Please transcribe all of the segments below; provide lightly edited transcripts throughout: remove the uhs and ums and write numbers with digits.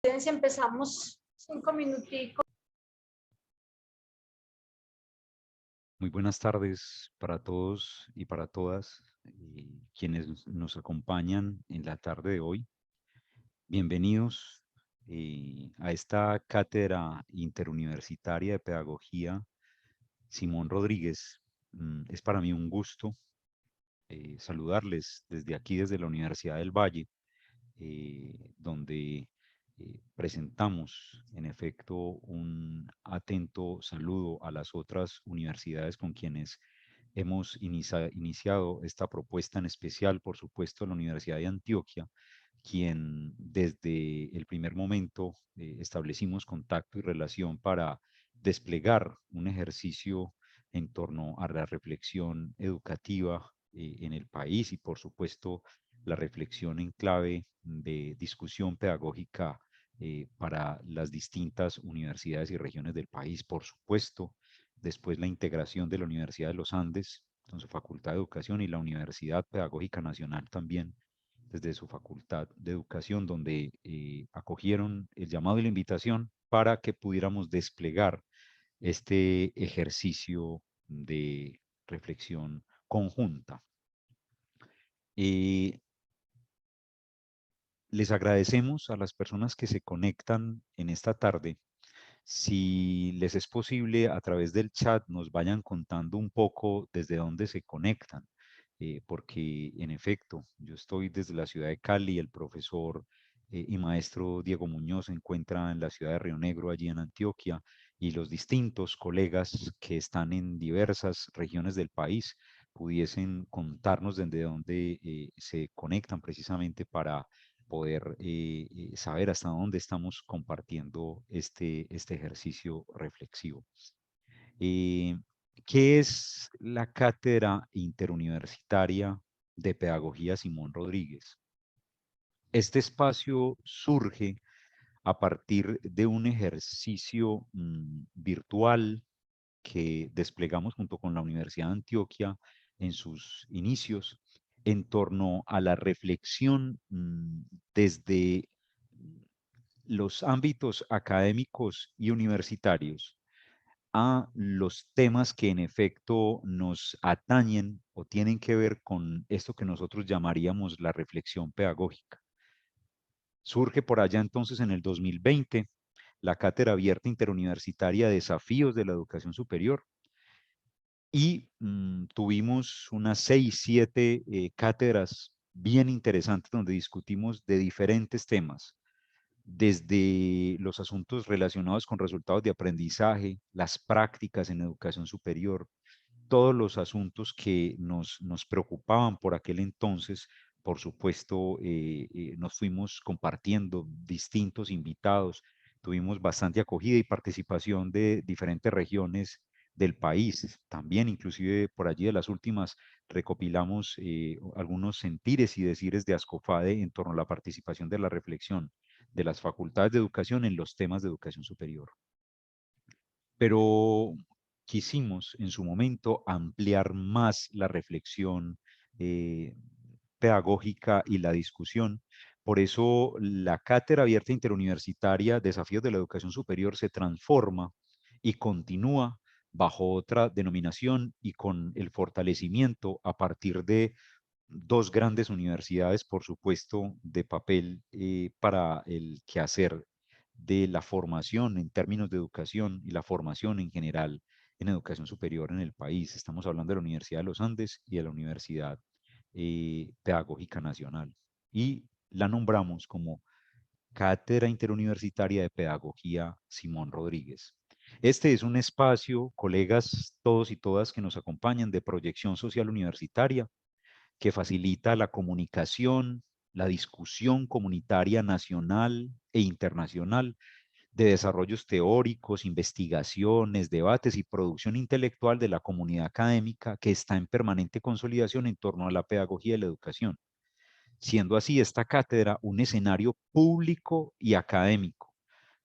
Empezamos 5 minuticos. Muy buenas tardes para todos y para todas quienes nos acompañan en la tarde de hoy. Bienvenidos a esta cátedra interuniversitaria de pedagogía Simón Rodríguez. Es para mí un gusto saludarles desde aquí, desde la Universidad del Valle, donde presentamos en efecto un atento saludo a las otras universidades con quienes hemos iniciado esta propuesta, en especial, por supuesto, la Universidad de Antioquia, quien desde el primer momento establecimos contacto y relación para desplegar un ejercicio en torno a la reflexión educativa en el país y, por supuesto, la reflexión en clave de discusión pedagógica para las distintas universidades y regiones del país, por supuesto. Después la integración de la Universidad de los Andes con su Facultad de Educación y la Universidad Pedagógica Nacional también desde su Facultad de Educación, donde acogieron el llamado y la invitación para que pudiéramos desplegar este ejercicio de reflexión conjunta. Les agradecemos a las personas que se conectan en esta tarde. Si les es posible, a través del chat nos vayan contando un poco desde dónde se conectan, porque en efecto, yo estoy desde la ciudad de Cali, el profesor y maestro Diego Muñoz se encuentra en la ciudad de Río Negro, allí en Antioquia, y los distintos colegas que están en diversas regiones del país pudiesen contarnos desde dónde se conectan precisamente para poder saber hasta dónde estamos compartiendo este ejercicio reflexivo. Eh, ¿Qué es la Cátedra Interuniversitaria de Pedagogía Simón Rodríguez? Este espacio surge a partir de un ejercicio virtual que desplegamos junto con la Universidad de Antioquia en sus inicios en torno a la reflexión desde los ámbitos académicos y universitarios a los temas que en efecto nos atañen o tienen que ver con esto que nosotros llamaríamos la reflexión pedagógica. Surge por allá entonces en el 2020 la Cátedra Abierta Interuniversitaria Desafíos de la Educación Superior, y tuvimos unas 6, 7 cátedras bien interesantes donde discutimos de diferentes temas, desde los asuntos relacionados con resultados de aprendizaje, las prácticas en educación superior, todos los asuntos que nos preocupaban por aquel entonces. Por supuesto, nos fuimos compartiendo distintos invitados, tuvimos bastante acogida y participación de diferentes regiones del país. También, inclusive por allí de las últimas, recopilamos algunos sentires y decires de Ascofade en torno a la participación de la reflexión de las facultades de educación en los temas de educación superior. Pero quisimos en su momento ampliar más la reflexión pedagógica y la discusión. Por eso la Cátedra Abierta Interuniversitaria Desafíos de la Educación Superior se transforma y continúa bajo otra denominación y con el fortalecimiento a partir de dos grandes universidades, por supuesto, de papel para el quehacer de la formación en términos de educación y la formación en general en educación superior en el país. Estamos hablando de la Universidad de los Andes y de la Universidad Pedagógica Nacional. Y la nombramos como Cátedra Interuniversitaria de Pedagogía Simón Rodríguez. Este es un espacio, colegas todos y todas que nos acompañan, de proyección social universitaria, que facilita la comunicación, la discusión comunitaria nacional e internacional, de desarrollos teóricos, investigaciones, debates y producción intelectual de la comunidad académica que está en permanente consolidación en torno a la pedagogía y la educación, siendo así esta cátedra un escenario público y académico,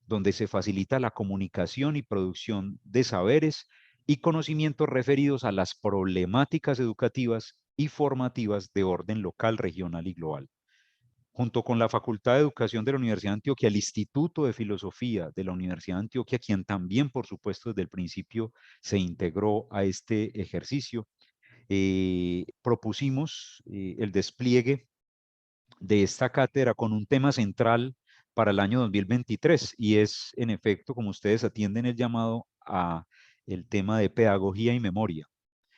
donde se facilita la comunicación y producción de saberes y conocimientos referidos a las problemáticas educativas y formativas de orden local, regional y global. junto con la Facultad de Educación de la Universidad de Antioquia, el Instituto de Filosofía de la Universidad de Antioquia, quien también, por supuesto, desde el principio se integró a este ejercicio, propusimos el despliegue de esta cátedra con un tema central para el año 2023 y es, en efecto, como ustedes atienden el llamado a el tema de pedagogía y memoria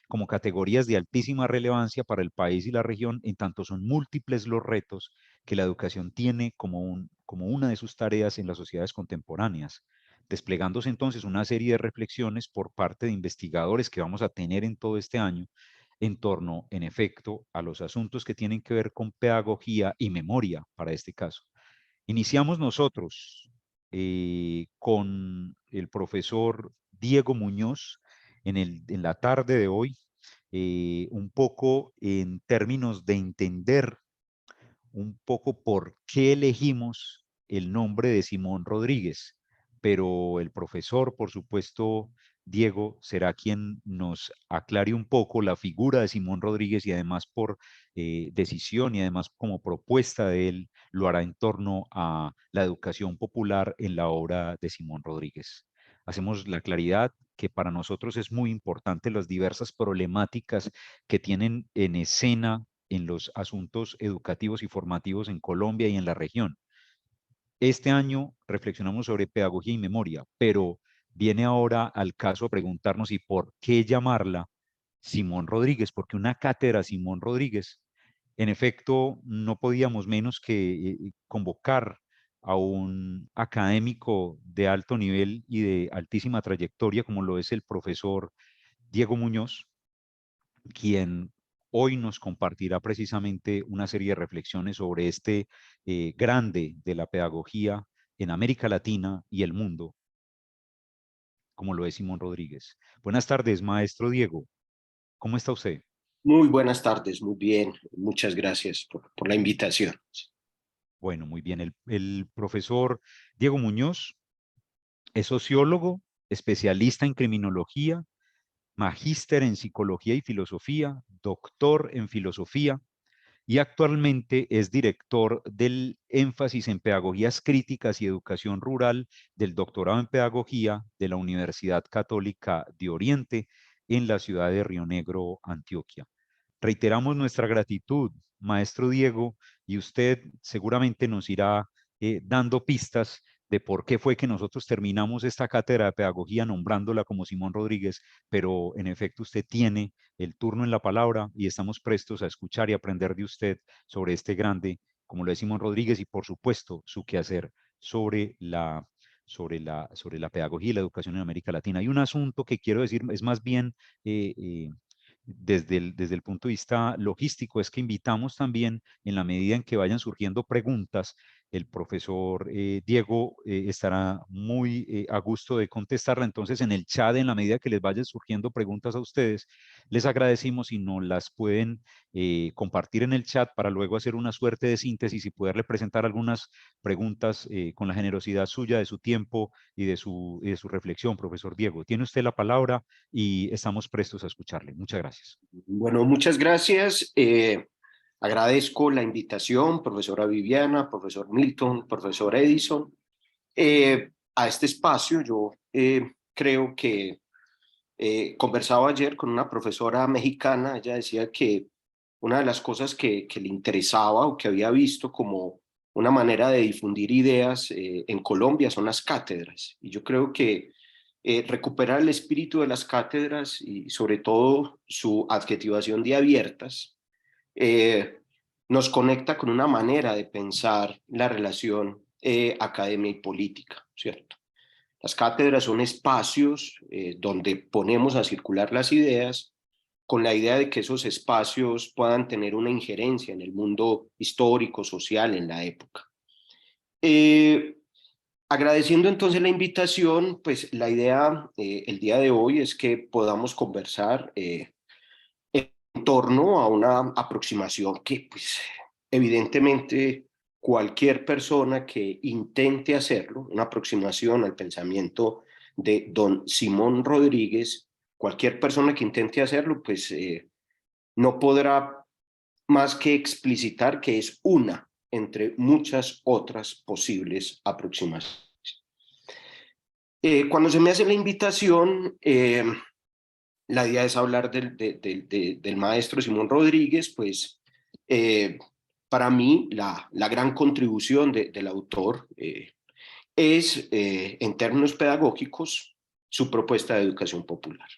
como categorías de altísima relevancia para el país y la región, en tanto son múltiples los retos que la educación tiene como una de sus tareas en las sociedades contemporáneas, desplegándose entonces una serie de reflexiones por parte de investigadores que vamos a tener en todo este año en torno, en efecto, a los asuntos que tienen que ver con pedagogía y memoria para este caso. Iniciamos nosotros con el profesor Diego Muñoz en la tarde de hoy, un poco en términos de entender un poco por qué elegimos el nombre de Simón Rodríguez, pero el profesor, por supuesto, Diego, será quien nos aclare un poco la figura de Simón Rodríguez y además por decisión y además como propuesta de él, lo hará en torno a la educación popular en la obra de Simón Rodríguez. Hacemos la claridad que para nosotros es muy importante las diversas problemáticas que tienen en escena en los asuntos educativos y formativos en Colombia y en la región. Este año reflexionamos sobre pedagogía y memoria, pero viene ahora al caso a preguntarnos y por qué llamarla Simón Rodríguez, porque una cátedra Simón Rodríguez, en efecto, no podíamos menos que convocar a un académico de alto nivel y de altísima trayectoria, como lo es el profesor Diego Muñoz, quien hoy nos compartirá precisamente una serie de reflexiones sobre este grande de la pedagogía en América Latina y el mundo, como lo es Simón Rodríguez. Buenas tardes, maestro Diego. ¿Cómo está usted? Muy buenas tardes, muy bien. Muchas gracias por la invitación. Bueno, muy bien. El profesor Diego Muñoz es sociólogo, especialista en criminología, magíster en psicología y filosofía, doctor en filosofía, y actualmente es director del énfasis en pedagogías críticas y educación rural del doctorado en pedagogía de la Universidad Católica de Oriente en la ciudad de Río Negro, Antioquia. Reiteramos nuestra gratitud, maestro Diego, y usted seguramente nos irá dando pistas de por qué fue que nosotros terminamos esta cátedra de pedagogía nombrándola como Simón Rodríguez, pero en efecto usted tiene el turno en la palabra y estamos prestos a escuchar y aprender de usted sobre este grande, como lo es Simón Rodríguez, y por supuesto su quehacer sobre la pedagogía y la educación en América Latina. Hay un asunto que quiero decir, es más bien desde el punto de vista logístico, es que invitamos también, en la medida en que vayan surgiendo preguntas, el profesor Diego estará muy a gusto de contestarla. Entonces, en el chat, en la medida que les vayan surgiendo preguntas a ustedes, les agradecimos si nos las pueden compartir en el chat para luego hacer una suerte de síntesis y poderle presentar algunas preguntas con la generosidad suya, de su tiempo y de su reflexión, profesor Diego. Tiene usted la palabra y estamos prestos a escucharle. Muchas gracias. Bueno, muchas gracias. Agradezco la invitación, profesora Viviana, profesor Milton, profesor Edison, a este espacio. Yo creo que conversaba ayer con una profesora mexicana. Ella decía que una de las cosas que le interesaba o que había visto como una manera de difundir ideas en Colombia son las cátedras. Y yo creo que recuperar el espíritu de las cátedras y sobre todo su adjetivación de abiertas eh, nos conecta con una manera de pensar la relación academia y política, ¿cierto? Las cátedras son espacios donde ponemos a circular las ideas con la idea de que esos espacios puedan tener una injerencia en el mundo histórico, social, en la época. Agradeciendo entonces la invitación, pues la idea el día de hoy es que podamos conversar en torno a una aproximación que pues evidentemente cualquier persona que intente hacerlo, una aproximación al pensamiento de don Simón Rodríguez, cualquier persona que intente hacerlo pues no podrá más que explicitar que es una entre muchas otras posibles aproximaciones. Cuando se me hace la invitación, la idea es hablar del maestro Simón Rodríguez, pues para mí la gran contribución del autor es, en términos pedagógicos, su propuesta de educación popular.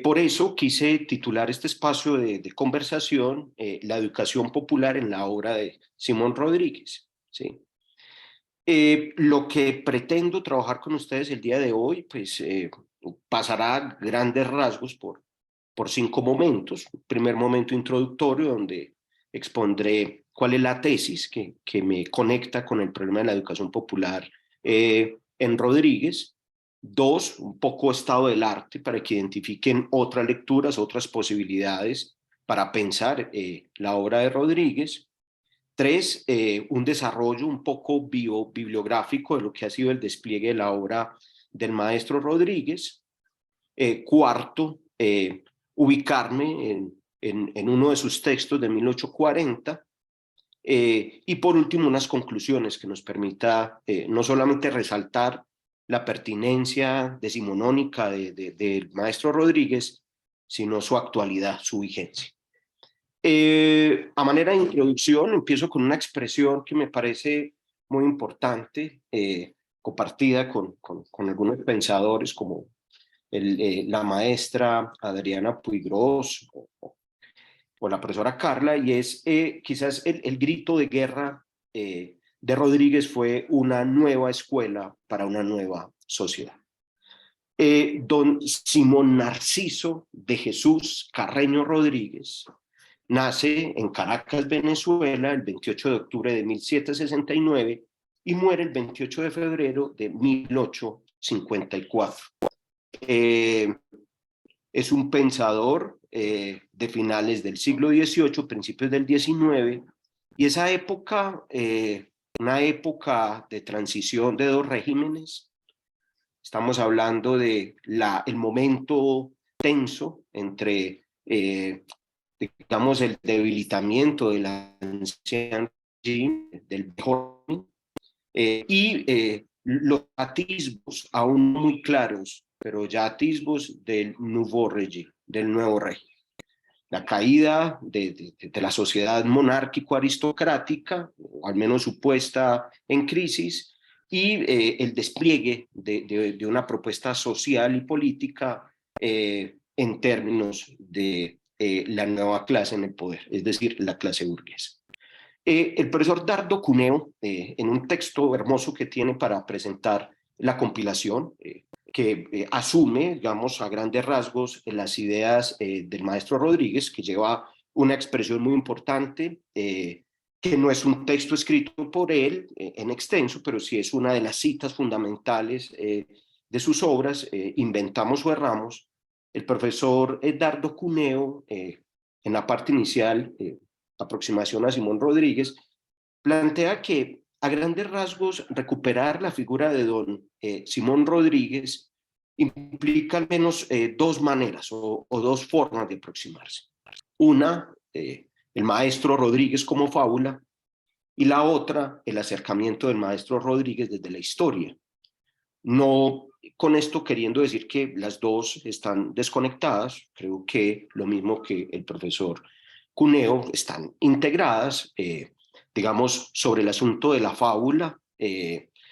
Por eso quise titular este espacio de conversación, La educación popular en la obra de Simón Rodríguez, ¿sí? Lo que pretendo trabajar con ustedes el día de hoy, pues pasará a grandes rasgos por 5 momentos. Primer momento introductorio, donde expondré cuál es la tesis que me conecta con el problema de la educación popular en Rodríguez. 2, un poco estado del arte para que identifiquen otras lecturas, otras posibilidades para pensar la obra de Rodríguez. 3, un desarrollo un poco bibliográfico de lo que ha sido el despliegue de la obra del maestro Rodríguez. 4, ubicarme en uno de sus textos de 1840. Y por último, unas conclusiones que nos permita no solamente resaltar la pertinencia decimonónica del maestro Rodríguez, sino su actualidad, su vigencia. A manera de introducción, empiezo con una expresión que me parece muy importante, compartida con algunos pensadores como la maestra Adriana Puigros o la profesora Carla, y es quizás el grito de guerra de Rodríguez fue una nueva escuela para una nueva sociedad. Don Simón Narciso de Jesús Carreño Rodríguez nace en Caracas, Venezuela, el 28 de octubre de 1769 y muere el 28 de febrero de 1854. Es un pensador de finales del siglo XVIII, principios del XIX, y esa época, una época de transición de 2 regímenes. Estamos hablando de el momento tenso entre, digamos, el debilitamiento del anciano régimen, del viejo régimen, y los atisbos aún muy claros, pero ya atisbos del nouveau régime, del nuevo régimen. La caída de la sociedad monárquico-aristocrática, o al menos su puesta en crisis, y el despliegue de una propuesta social y política en términos de la nueva clase en el poder, es decir, la clase burguesa. El profesor Dardo Cuneo, en un texto hermoso que tiene para presentar la compilación, que asume, digamos, a grandes rasgos las ideas del maestro Rodríguez, que lleva una expresión muy importante, que no es un texto escrito por él en extenso, pero sí es una de las citas fundamentales de sus obras, Inventamos o Erramos. El profesor Dardo Cuneo, en la parte inicial, aproximación a Simón Rodríguez, plantea que a grandes rasgos recuperar la figura de don Simón Rodríguez implica al menos 2 maneras o 2 formas de aproximarse. Una, el maestro Rodríguez como fábula, y la otra, el acercamiento del maestro Rodríguez desde la historia. No con esto queriendo decir que las 2 están desconectadas, creo que lo mismo que el profesor Cuneo están integradas. Digamos, sobre el asunto de la fábula,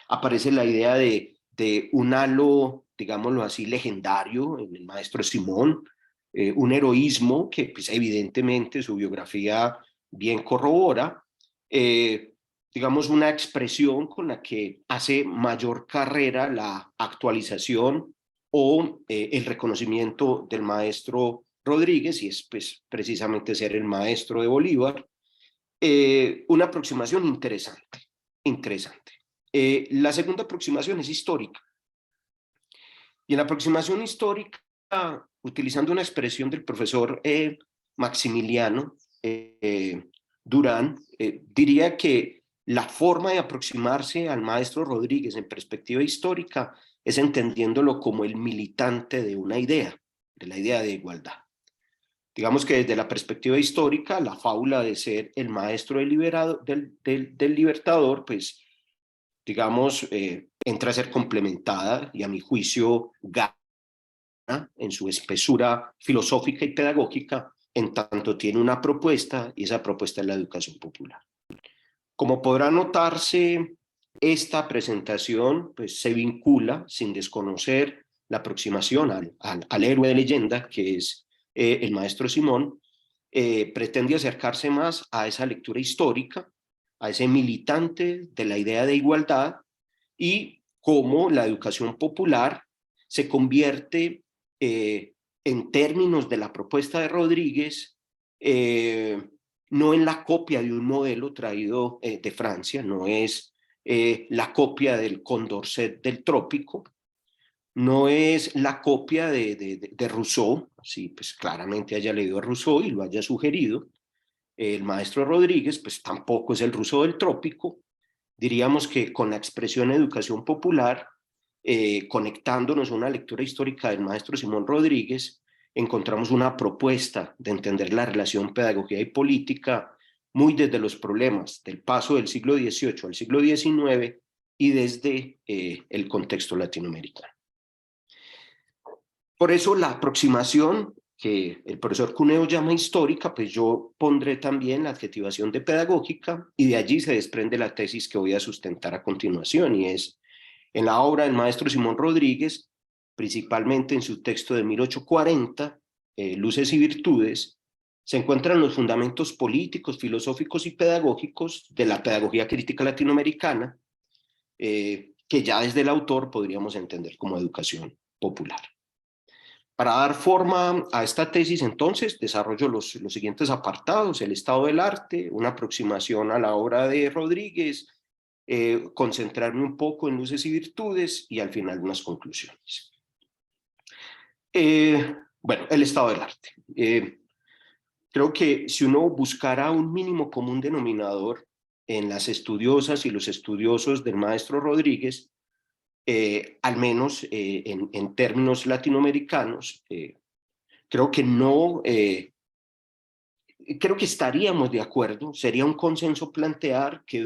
aparece la idea de un halo, digámoslo así, legendario en el maestro Simón, un heroísmo que pues, evidentemente su biografía bien corrobora, digamos, una expresión con la que hace mayor carrera la actualización o el reconocimiento del maestro Rodríguez, y es pues, precisamente ser el maestro de Bolívar. Una aproximación interesante. La segunda aproximación es histórica. Y en la aproximación histórica, utilizando una expresión del profesor Maximiliano Durán, diría que la forma de aproximarse al maestro Rodríguez en perspectiva histórica es entendiéndolo como el militante de una idea, de la idea de igualdad. Digamos que desde la perspectiva histórica, la fábula de ser el maestro del libertador, pues, digamos, entra a ser complementada y a mi juicio gana en su espesura filosófica y pedagógica, en tanto tiene una propuesta, y esa propuesta es la educación popular. Como podrá notarse, esta presentación pues, se vincula, sin desconocer la aproximación al héroe de leyenda, que es el maestro Simón, pretende acercarse más a esa lectura histórica, a ese militante de la idea de igualdad, y cómo la educación popular se convierte en términos de la propuesta de Rodríguez, no en la copia de un modelo traído de Francia, no es la copia del Condorcet del trópico, no es la copia de Rousseau, sí, pues claramente haya leído a Rousseau y lo haya sugerido. El maestro Rodríguez, pues tampoco es el Rousseau del trópico. Diríamos que con la expresión educación popular, conectándonos a una lectura histórica del maestro Simón Rodríguez, encontramos una propuesta de entender la relación pedagogía y política muy desde los problemas del paso del siglo XVIII al siglo XIX y desde el contexto latinoamericano. Por eso la aproximación que el profesor Cuneo llama histórica, pues yo pondré también la adjetivación de pedagógica, y de allí se desprende la tesis que voy a sustentar a continuación, y es en la obra del maestro Simón Rodríguez, principalmente en su texto de 1840, Luces y Virtudes, se encuentran los fundamentos políticos, filosóficos y pedagógicos de la pedagogía crítica latinoamericana, que ya desde el autor podríamos entender como educación popular. Para dar forma a esta tesis, entonces, desarrollo los siguientes apartados: el estado del arte, una aproximación a la obra de Rodríguez, concentrarme un poco en luces y virtudes, y al final unas conclusiones. Bueno, el estado del arte. Creo que si uno buscara un mínimo común denominador en las estudiosas y los estudiosos del maestro Rodríguez, al menos en términos latinoamericanos, creo que no, creo que estaríamos de acuerdo, sería un consenso plantear que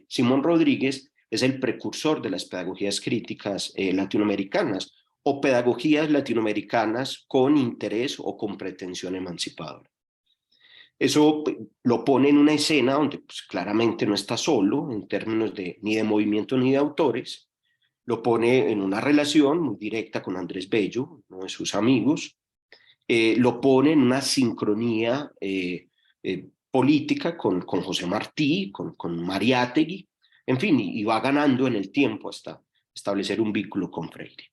Simón Rodríguez es el precursor de las pedagogías críticas latinoamericanas, o pedagogías latinoamericanas con interés o con pretensión emancipadora. Eso lo pone en una escena donde pues, claramente no está solo en términos ni de movimiento ni de autores. Lo pone en una relación muy directa con Andrés Bello, uno de sus amigos. Lo pone en una sincronía política con José Martí, con Mariátegui, en fin, y va ganando en el tiempo hasta establecer un vínculo con Freire.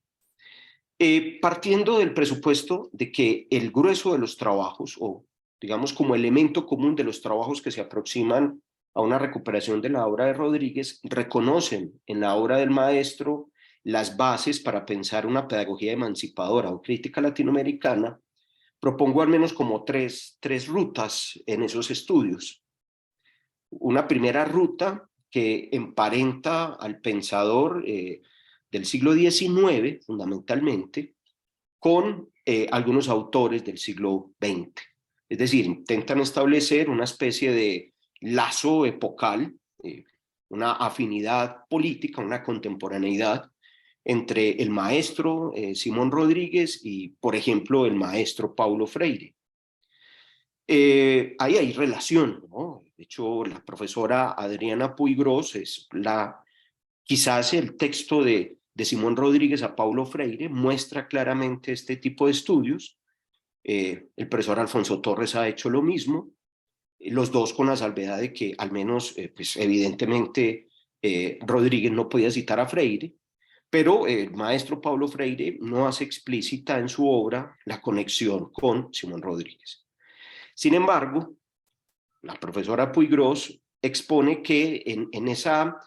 Partiendo del presupuesto de que el grueso de los trabajos, o digamos como elemento común de los trabajos que se aproximan a una recuperación de la obra de Rodríguez, reconocen en la obra del maestro las bases para pensar una pedagogía emancipadora o crítica latinoamericana, propongo al menos como tres rutas en esos estudios. Una primera ruta que emparenta al pensador del siglo XIX, fundamentalmente, con algunos autores del siglo XX. Es decir, intentan establecer una especie de lazo epocal, una afinidad política, una contemporaneidad entre el maestro Simón Rodríguez y, por ejemplo, el maestro Paulo Freire. Ahí hay relación, ¿no? De hecho, la profesora Adriana Puigros quizás el texto de Simón Rodríguez a Paulo Freire muestra claramente este tipo de estudios. El profesor Alfonso Torres ha hecho lo mismo, los dos con la salvedad de que al menos, pues evidentemente, Rodríguez no podía citar a Freire, pero el maestro Paulo Freire no hace explícita en su obra la conexión con Simón Rodríguez. Sin embargo, la profesora Puigros expone que en esa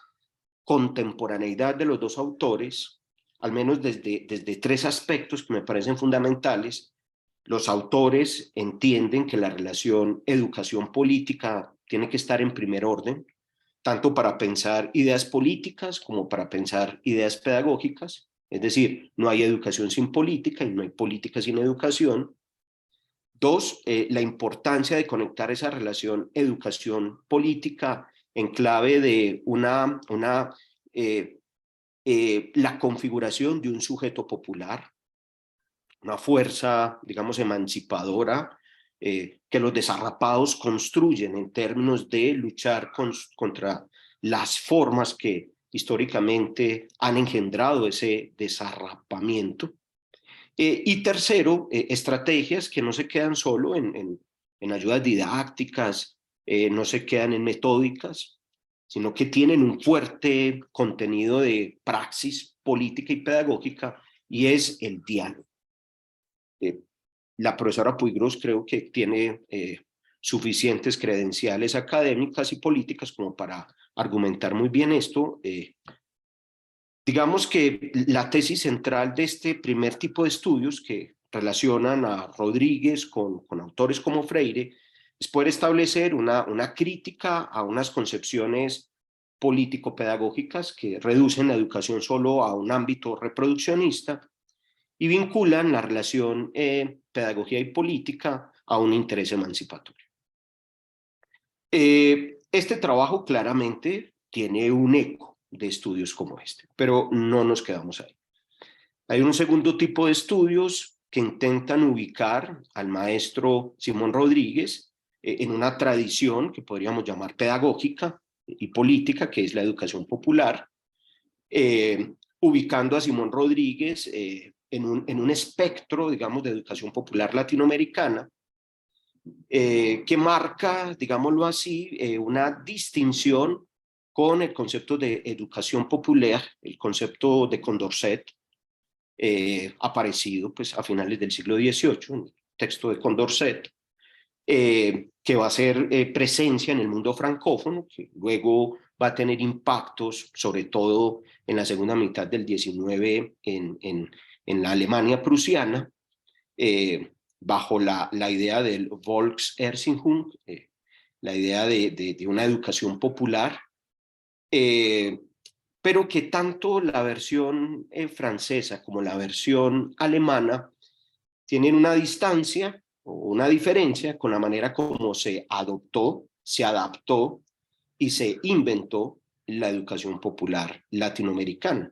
contemporaneidad de los dos autores, al menos desde tres aspectos que me parecen fundamentales, los autores entienden que la relación educación política tiene que estar en primer orden, tanto para pensar ideas políticas como para pensar ideas pedagógicas. Es decir, no hay educación sin política y no hay política sin educación. Dos, la importancia de conectar esa relación educación-política en clave de la configuración de un sujeto popular, una fuerza, digamos, emancipadora, que los desarrapados construyen en términos de luchar contra las formas que históricamente han engendrado ese desarrapamiento. Y tercero, estrategias que no se quedan solo en ayudas didácticas, no se quedan en metódicas, sino que tienen un fuerte contenido de praxis política y pedagógica, y es el diálogo. La profesora Puigros creo que tiene suficientes credenciales académicas y políticas como para argumentar muy bien esto. Digamos que la tesis central de este primer tipo de estudios que relacionan a Rodríguez con autores como Freire es poder establecer una crítica a unas concepciones político-pedagógicas que reducen la educación solo a un ámbito reproduccionista y vinculan la relación pedagogía y política a un interés emancipatorio. Este trabajo claramente tiene un eco de estudios como este, pero no nos quedamos ahí. Hay un segundo tipo de estudios que intentan ubicar al maestro Simón Rodríguez en una tradición que podríamos llamar pedagógica y política, que es la educación popular, ubicando a Simón Rodríguez en un espectro, digamos, de educación popular latinoamericana, que marca, digámoslo así, una distinción con el concepto de educación popular, el concepto de Condorcet, aparecido pues, a finales del siglo XVIII, un texto de Condorcet, que va a ser presencia en el mundo francófono, que luego va a tener impactos, sobre todo en la segunda mitad del XIX en la Alemania prusiana, bajo la idea del Volkserziehung, la idea de una educación popular, pero que tanto la versión francesa como la versión alemana tienen una distancia o una diferencia con la manera como se adoptó, se adaptó y se inventó la educación popular latinoamericana.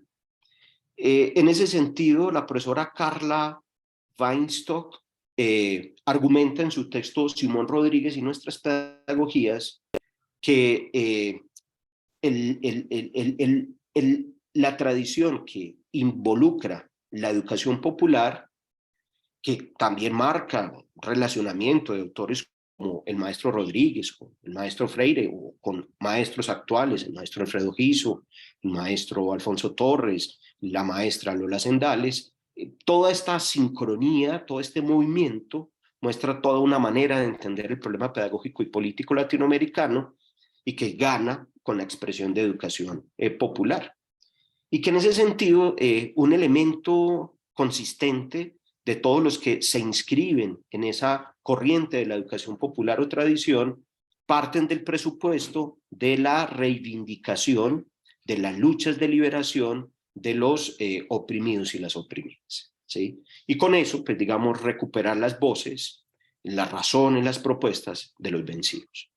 En ese sentido, la profesora Carla Weinstock argumenta en su texto Simón Rodríguez y nuestras pedagogías que la tradición que involucra la educación popular, que también marca relacionamiento de autores como el maestro Rodríguez, con el maestro Freire, o con maestros actuales, el maestro Alfredo Giso, el maestro Alfonso Torres, la maestra Lola Sendales, toda esta sincronía, todo este movimiento muestra toda una manera de entender el problema pedagógico y político latinoamericano y que gana con la expresión de educación popular. Y que en ese sentido un elemento consistente de todos los que se inscriben en esa corriente de la educación popular o tradición parten del presupuesto de la reivindicación de las luchas de liberación de los oprimidos y las oprimidas, ¿sí? Y con eso, pues digamos, recuperar las voces, las razones, las propuestas de los vencidos.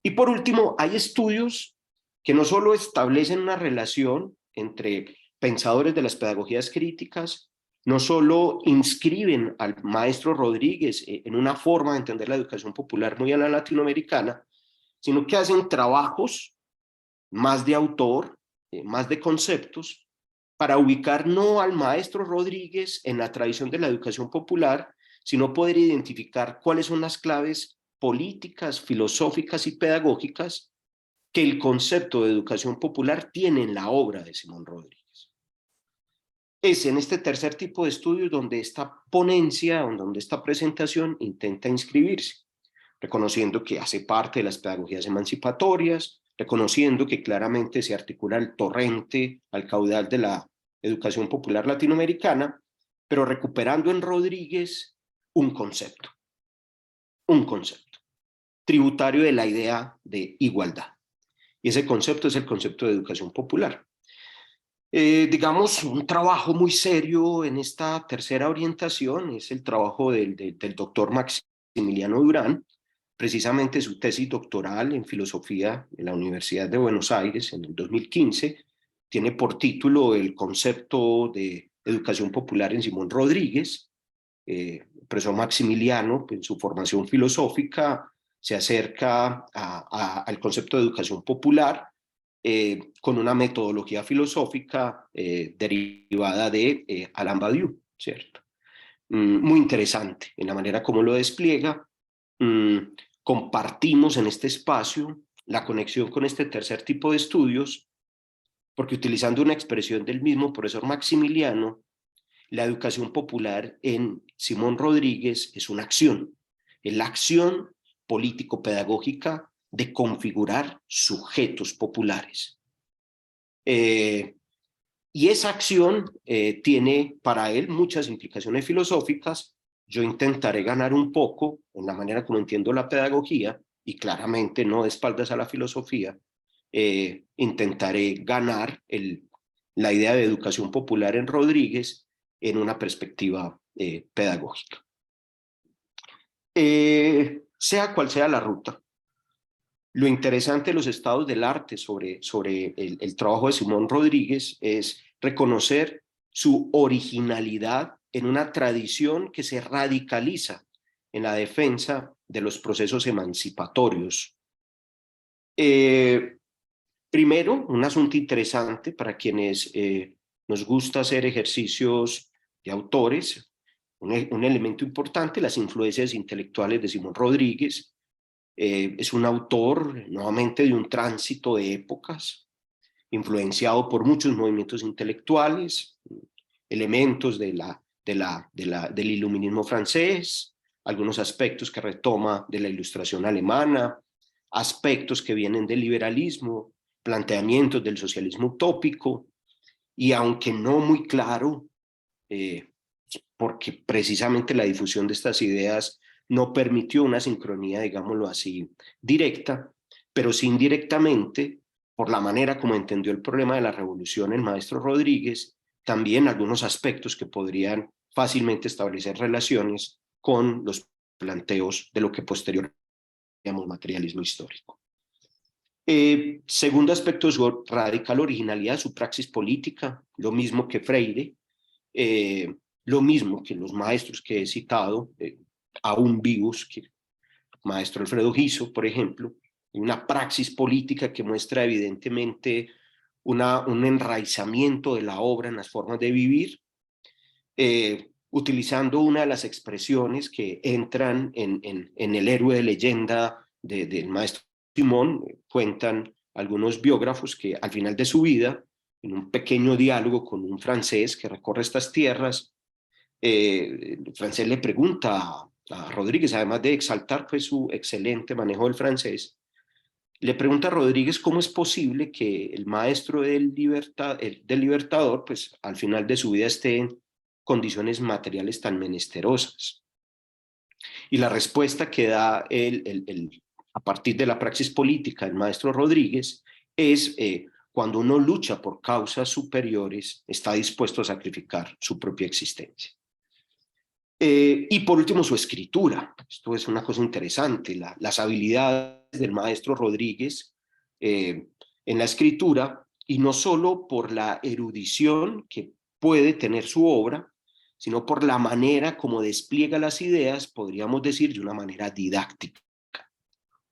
Y por último, hay estudios que no solo establecen una relación entre pensadores de las pedagogías críticas, no solo inscriben al maestro Rodríguez en una forma de entender la educación popular muy a la latinoamericana, sino que hacen trabajos más de autor, más de conceptos, para ubicar no al maestro Rodríguez en la tradición de la educación popular, sino poder identificar cuáles son las claves políticas, filosóficas y pedagógicas que el concepto de educación popular tiene en la obra de Simón Rodríguez. Es en este tercer tipo de estudios donde esta ponencia, donde esta presentación intenta inscribirse, reconociendo que hace parte de las pedagogías emancipatorias, reconociendo que claramente se articula el torrente al caudal de la educación popular latinoamericana, pero recuperando en Rodríguez un concepto tributario de la idea de igualdad. Y ese concepto es el concepto de educación popular. Digamos, un trabajo muy serio en esta tercera orientación es el trabajo del doctor Maximiliano Durán, precisamente su tesis doctoral en filosofía en la Universidad de Buenos Aires en el 2015, tiene por título el concepto de educación popular en Simón Rodríguez. El profesor Maximiliano, en su formación filosófica, se acerca al concepto de educación popular con una metodología filosófica derivada de Alain Badiou, ¿cierto? Muy interesante en la manera como lo despliega. Compartimos en este espacio la conexión con este tercer tipo de estudios, porque utilizando una expresión del mismo profesor Maximiliano, la educación popular en Simón Rodríguez es una acción, es la acción político-pedagógica de configurar sujetos populares. Y esa acción tiene para él muchas implicaciones filosóficas. Yo intentaré ganar un poco en la manera como entiendo la pedagogía, y claramente no de espaldas a la filosofía. Intentaré ganar la idea de educación popular en Rodríguez en una perspectiva pedagógica. Sea cual sea la ruta, lo interesante de los estados del arte sobre el trabajo de Simón Rodríguez es reconocer su originalidad en una tradición que se radicaliza en la defensa de los procesos emancipatorios. Primero, un asunto interesante para quienes nos gusta hacer ejercicios de autores, un elemento importante, las influencias intelectuales de Simón Rodríguez. Es un autor nuevamente de un tránsito de épocas, influenciado por muchos movimientos intelectuales, elementos del iluminismo francés, algunos aspectos que retoma de la ilustración alemana, aspectos que vienen del liberalismo, planteamientos del socialismo utópico, y aunque no muy claro, porque precisamente la difusión de estas ideas no permitió una sincronía, digámoslo así, directa, pero sí indirectamente, por la manera como entendió el problema de la revolución el maestro Rodríguez, también algunos aspectos que podrían fácilmente establecer relaciones con los planteos de lo que posteriormente llamamos materialismo histórico. Segundo aspecto, su radical originalidad, su praxis política, lo mismo que Freire, lo mismo que los maestros que he citado, aún vivos, que el maestro Alfredo Giso, por ejemplo, una praxis política que muestra evidentemente un enraizamiento de la obra en las formas de vivir, utilizando una de las expresiones que entran en el héroe de leyenda del maestro Simón. Cuentan algunos biógrafos que al final de su vida, en un pequeño diálogo con un francés que recorre estas tierras, el francés le pregunta a Rodríguez, además de exaltar pues, su excelente manejo del francés, le pregunta a Rodríguez cómo es posible que el maestro del Libertador, pues al final de su vida esté en condiciones materiales tan menesterosas. Y la respuesta que da a partir de la praxis política el maestro Rodríguez es cuando uno lucha por causas superiores, está dispuesto a sacrificar su propia existencia. Y por último, su escritura. Esto es una cosa interesante, las habilidades del maestro Rodríguez en la escritura, y no solo por la erudición que puede tener su obra, sino por la manera como despliega las ideas, podríamos decir, de una manera didáctica.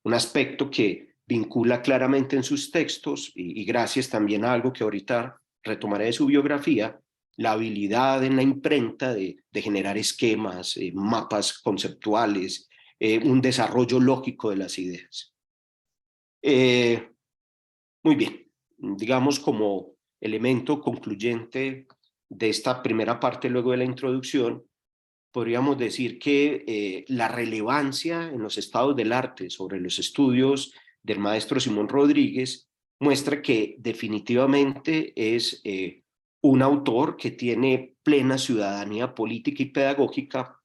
Un aspecto que vincula claramente en sus textos, y gracias también a algo que ahorita retomaré de su biografía, la habilidad en la imprenta de generar esquemas, mapas conceptuales, un desarrollo lógico de las ideas. Muy bien, digamos como elemento concluyente de esta primera parte luego de la introducción, podríamos decir que la relevancia en los estados del arte sobre los estudios del maestro Simón Rodríguez muestra que definitivamente es un autor que tiene plena ciudadanía política y pedagógica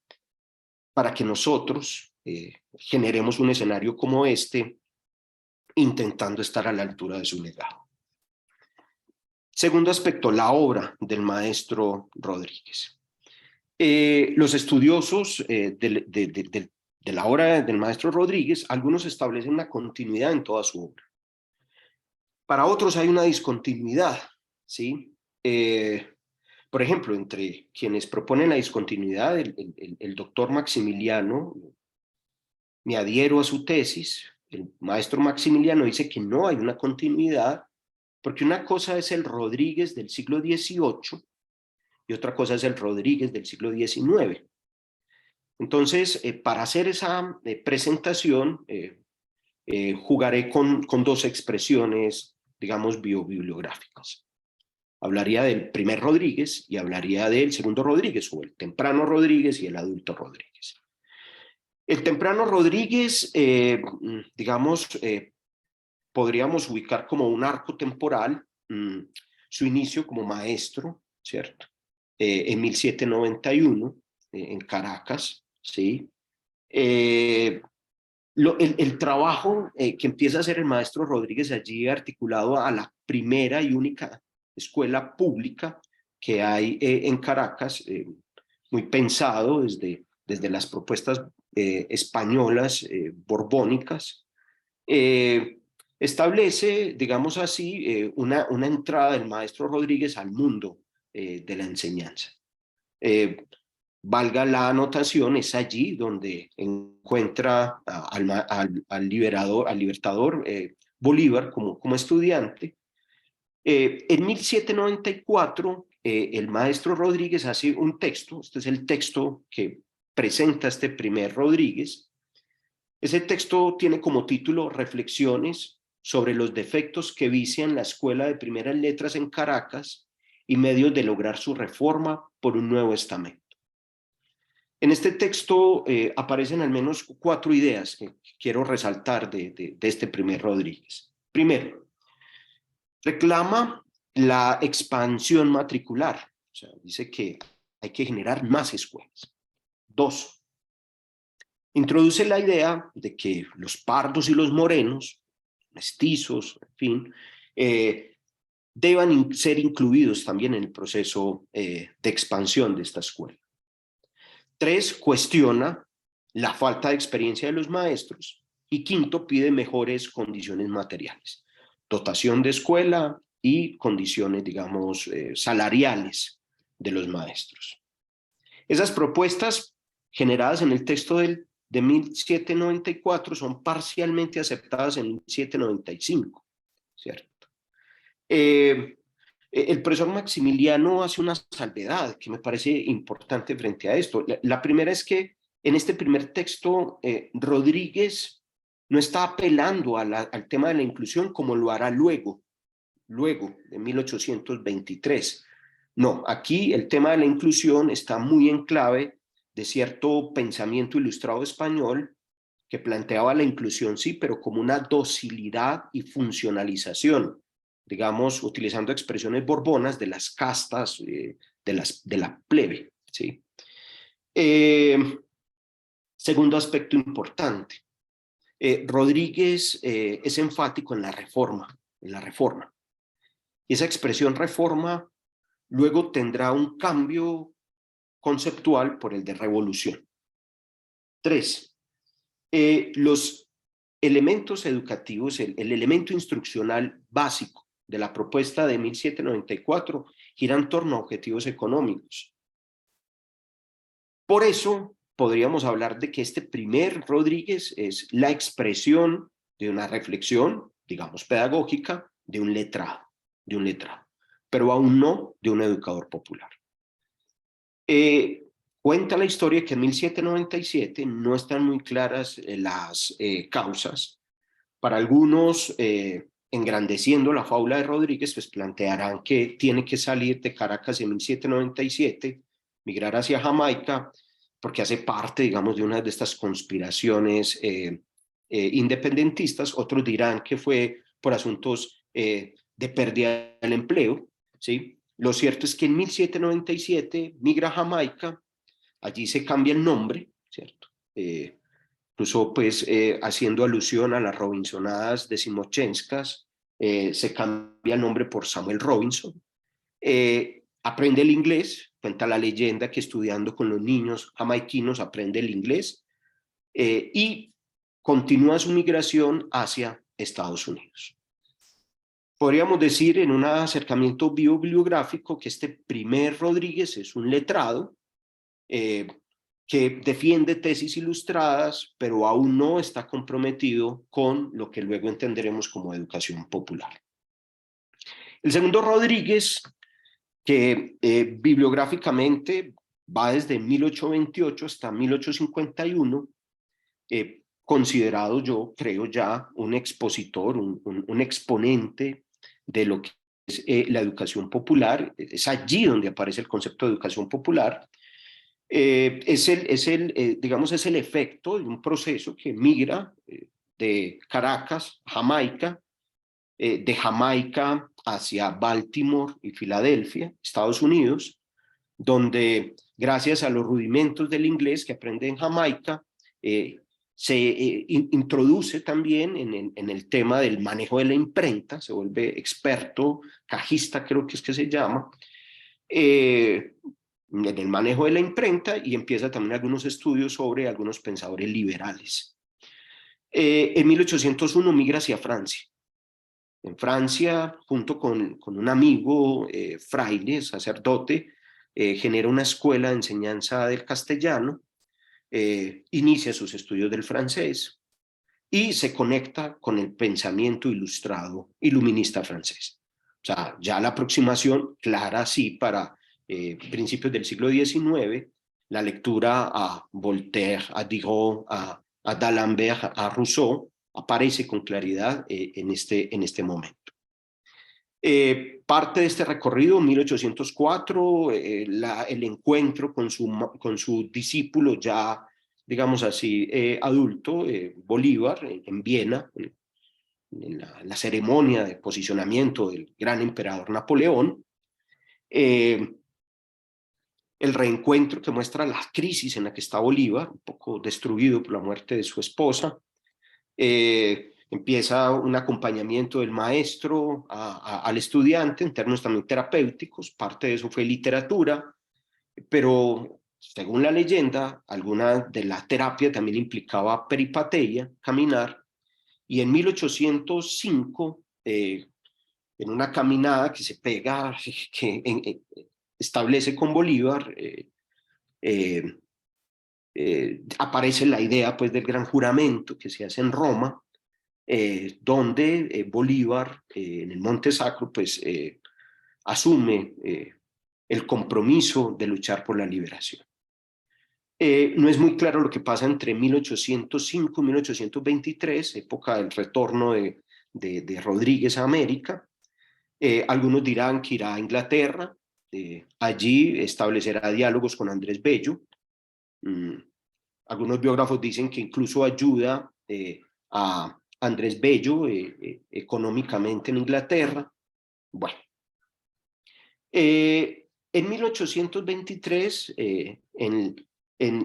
para que nosotros generemos un escenario como este, intentando estar a la altura de su legado. Segundo aspecto, la obra del maestro Rodríguez. Los estudiosos de la obra del maestro Rodríguez, algunos establecen una continuidad en toda su obra. Para otros hay una discontinuidad, ¿sí? Por ejemplo, entre quienes proponen la discontinuidad, el doctor Maximiliano, me adhiero a su tesis, el maestro Maximiliano dice que no hay una continuidad, porque una cosa es el Rodríguez del siglo XVIII y otra cosa es el Rodríguez del siglo XIX. Entonces, para hacer esa presentación, jugaré con dos expresiones, digamos, biobibliográficas. Hablaría del primer Rodríguez y hablaría del segundo Rodríguez, o el temprano Rodríguez y el adulto Rodríguez. El temprano Rodríguez, digamos, podríamos ubicar como un arco temporal, su inicio como maestro, ¿cierto? En 1791, en Caracas, ¿sí? El trabajo que empieza a hacer el maestro Rodríguez allí, articulado a la primera y única escuela pública que hay en Caracas, muy pensado desde las propuestas españolas, borbónicas, establece, digamos así, una entrada del maestro Rodríguez al mundo de la enseñanza. Valga la anotación, es allí donde encuentra al libertador Bolívar como estudiante. En 1794, el maestro Rodríguez hace un texto, este es el texto que presenta este primer Rodríguez. Ese texto tiene como título Reflexiones sobre los defectos que vician la Escuela de Primeras Letras en Caracas y medios de lograr su reforma por un nuevo estamento. En este texto aparecen al menos 4 ideas que quiero resaltar de este primer Rodríguez. Primero, reclama la expansión matricular, o sea, dice que hay que generar más escuelas. 2, introduce la idea de que los pardos y los morenos, mestizos, en fin, deban ser incluidos también en el proceso de expansión de esta escuela. 3, cuestiona la falta de experiencia de los maestros. Y 5, pide mejores condiciones materiales, dotación de escuela y condiciones, digamos, salariales de los maestros. Esas propuestas generadas en el texto de 1794 son parcialmente aceptadas en 1795, ¿cierto? El profesor Maximiliano hace una salvedad que me parece importante frente a esto. La primera es que en este primer texto Rodríguez no está apelando al tema de la inclusión como lo hará luego, de 1823. No, aquí el tema de la inclusión está muy en clave de cierto pensamiento ilustrado español que planteaba la inclusión, sí, pero como una docilidad y funcionalización, digamos, utilizando expresiones borbonas de las castas, de la plebe, ¿sí? Segundo aspecto importante, Rodríguez es enfático en la reforma, Y esa expresión reforma luego tendrá un cambio conceptual por el de revolución. 3, los elementos educativos, el elemento instruccional básico de la propuesta de 1794 gira en torno a objetivos económicos. Por eso podríamos hablar de que este primer Rodríguez es la expresión de una reflexión, digamos, pedagógica, de un letrado, pero aún no de un educador popular. Cuenta la historia que en 1797 no están muy claras las causas. Para algunos, engrandeciendo la fábula de Rodríguez, pues plantearán que tiene que salir de Caracas en 1797, migrar hacia Jamaica, porque hace parte, digamos, de una de estas conspiraciones independentistas. Otros dirán que fue por asuntos de pérdida del empleo, ¿sí? Lo cierto es que en 1797 migra a Jamaica, allí se cambia el nombre, ¿cierto? Incluso pues haciendo alusión a las Robinsonadas decimochenscas se cambia el nombre por Samuel Robinson. Aprende el inglés, cuenta la leyenda que estudiando con los niños jamaiquinos aprende el inglés y continúa su migración hacia Estados Unidos. Podríamos decir en un acercamiento bibliográfico que este primer Rodríguez es un letrado que defiende tesis ilustradas, pero aún no está comprometido con lo que luego entenderemos como educación popular. El segundo Rodríguez, que bibliográficamente va desde 1828 hasta 1851, considerado yo creo ya un expositor, un exponente de lo que es la educación popular. Es allí donde aparece el concepto de educación popular. Digamos, es el efecto de un proceso que migra de Caracas, Jamaica, de Jamaica hacia Baltimore y Filadelfia, Estados Unidos, donde gracias a los rudimentos del inglés que aprende en Jamaica, se introduce también en el tema del manejo de la imprenta, se vuelve experto, cajista creo que es que se llama, en el manejo de la imprenta, y empieza también algunos estudios sobre algunos pensadores liberales. En 1801 migra hacia Francia. En Francia, junto con un amigo fraile, sacerdote, genera una escuela de enseñanza del castellano, inicia sus estudios del francés y se conecta con el pensamiento ilustrado, iluminista francés. O sea, ya la aproximación clara, sí, para principios del siglo XIX, la lectura a Voltaire, a Diderot, a d'Alembert, a Rousseau, aparece con claridad en este momento. Parte de este recorrido, 1804, el encuentro con su discípulo ya, digamos así, adulto, Bolívar, en Viena, en la ceremonia de posicionamiento del gran emperador Napoleón, el reencuentro que muestra la crisis en la que está Bolívar, un poco destruido por la muerte de su esposa. Empieza un acompañamiento del maestro al estudiante en términos también terapéuticos, parte de eso fue literatura, pero según la leyenda, alguna de la terapia también implicaba peripateia, caminar, y en 1805, en una caminada que se pega, que establece con Bolívar, aparece la idea pues del gran juramento que se hace en Roma, donde Bolívar en el Monte Sacro pues asume el compromiso de luchar por la liberación. No es muy claro lo que pasa entre 1805 y 1823, época del retorno de Rodríguez a América. Algunos dirán que irá a Inglaterra, allí establecerá diálogos con Andrés Bello. Algunos biógrafos dicen que incluso ayuda a Andrés Bello económicamente en Inglaterra. Bueno, en 1823, en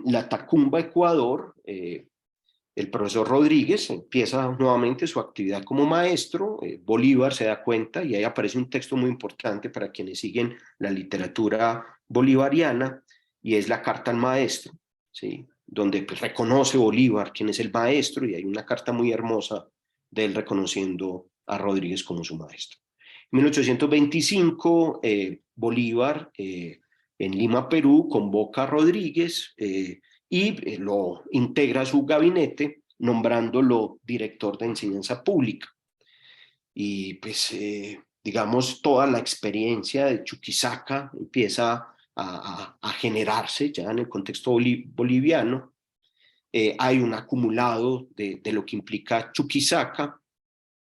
La Tacumba, Ecuador, el profesor Rodríguez empieza nuevamente su actividad como maestro. Bolívar se da cuenta, y ahí aparece un texto muy importante para quienes siguen la literatura bolivariana, y es la carta al maestro, ¿sí? Donde pues, reconoce Bolívar quién es el maestro, y hay una carta muy hermosa de él reconociendo a Rodríguez como su maestro. En 1825, Bolívar, en Lima, Perú, convoca a Rodríguez y lo integra a su gabinete, nombrándolo director de enseñanza pública. Y pues, digamos, toda la experiencia de Chuquisaca empieza a generarse ya en el contexto boliviano. Hay un acumulado de lo que implica Chuquisaca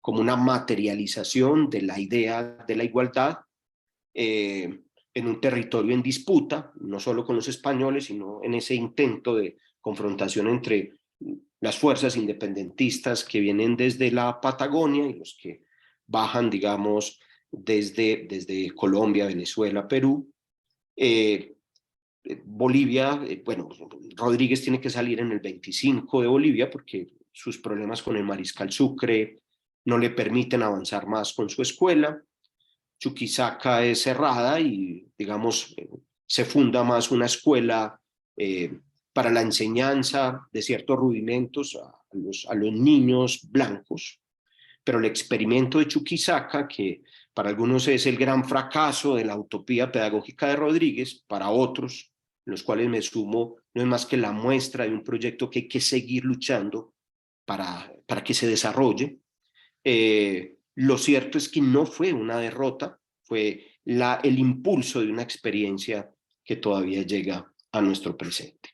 como una materialización de la idea de la igualdad en un territorio en disputa, no solo con los españoles, sino en ese intento de confrontación entre las fuerzas independentistas que vienen desde la Patagonia y los que bajan, digamos, desde Colombia, Venezuela, Perú. Bolivia, bueno, Rodríguez tiene que salir en el 25 de Bolivia porque sus problemas con el mariscal Sucre no le permiten avanzar más con su escuela. Chuquisaca es cerrada y, digamos, se funda más una escuela para la enseñanza de ciertos rudimentos a los niños blancos. Pero el experimento de Chuquisaca, que para algunos es el gran fracaso de la utopía pedagógica de Rodríguez, para otros, los cuales me sumo, no es más que la muestra de un proyecto que hay que seguir luchando para que se desarrolle. Lo cierto es que no fue una derrota, fue el impulso de una experiencia que todavía llega a nuestro presente.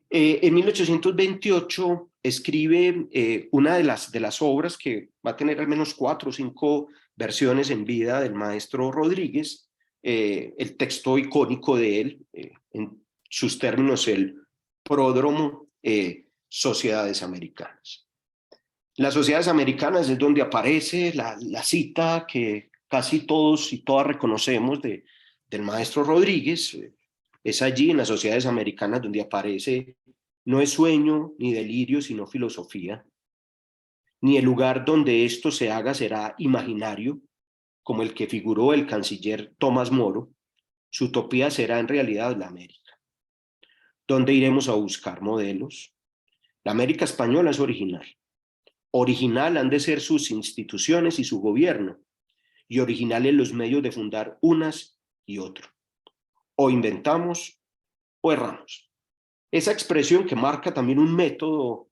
En 1828 escribe una de las obras que va a tener al menos 4 o 5 versiones en vida del maestro Rodríguez, el texto icónico de él, en sus términos el pródromo, Sociedades Americanas. Las Sociedades Americanas es donde aparece la cita que casi todos y todas reconocemos del maestro Rodríguez. Es allí en las Sociedades Americanas donde aparece: no es sueño ni delirio, sino filosofía. Ni el lugar donde esto se haga será imaginario, como el que figuró el canciller Tomás Moro. Su utopía será en realidad la América. ¿Dónde iremos a buscar modelos? La América española es original. Original han de ser sus instituciones y su gobierno, y originales los medios de fundar unas y otro. O inventamos o erramos. Esa expresión que marca también un método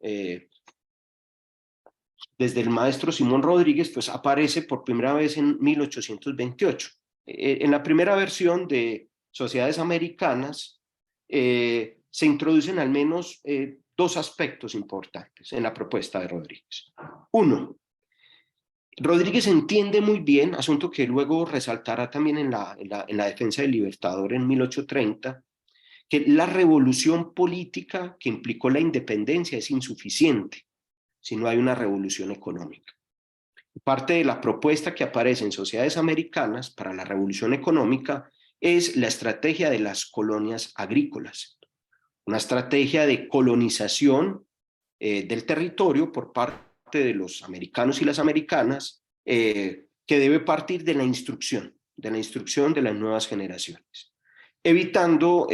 desde el maestro Simón Rodríguez, pues aparece por primera vez en 1828. En la primera versión de Sociedades Americanas se introducen al menos 2 aspectos importantes en la propuesta de Rodríguez. Uno, Rodríguez entiende muy bien, asunto que luego resaltará también en la defensa del Libertador en 1830, que la revolución política que implicó la independencia es insuficiente si no hay una revolución económica. Parte de la propuesta que aparece en Sociedades Americanas para la revolución económica es la estrategia de las colonias agrícolas, una estrategia de colonización del territorio por parte de los americanos y las americanas, que debe partir de la instrucción de las nuevas generaciones, evitando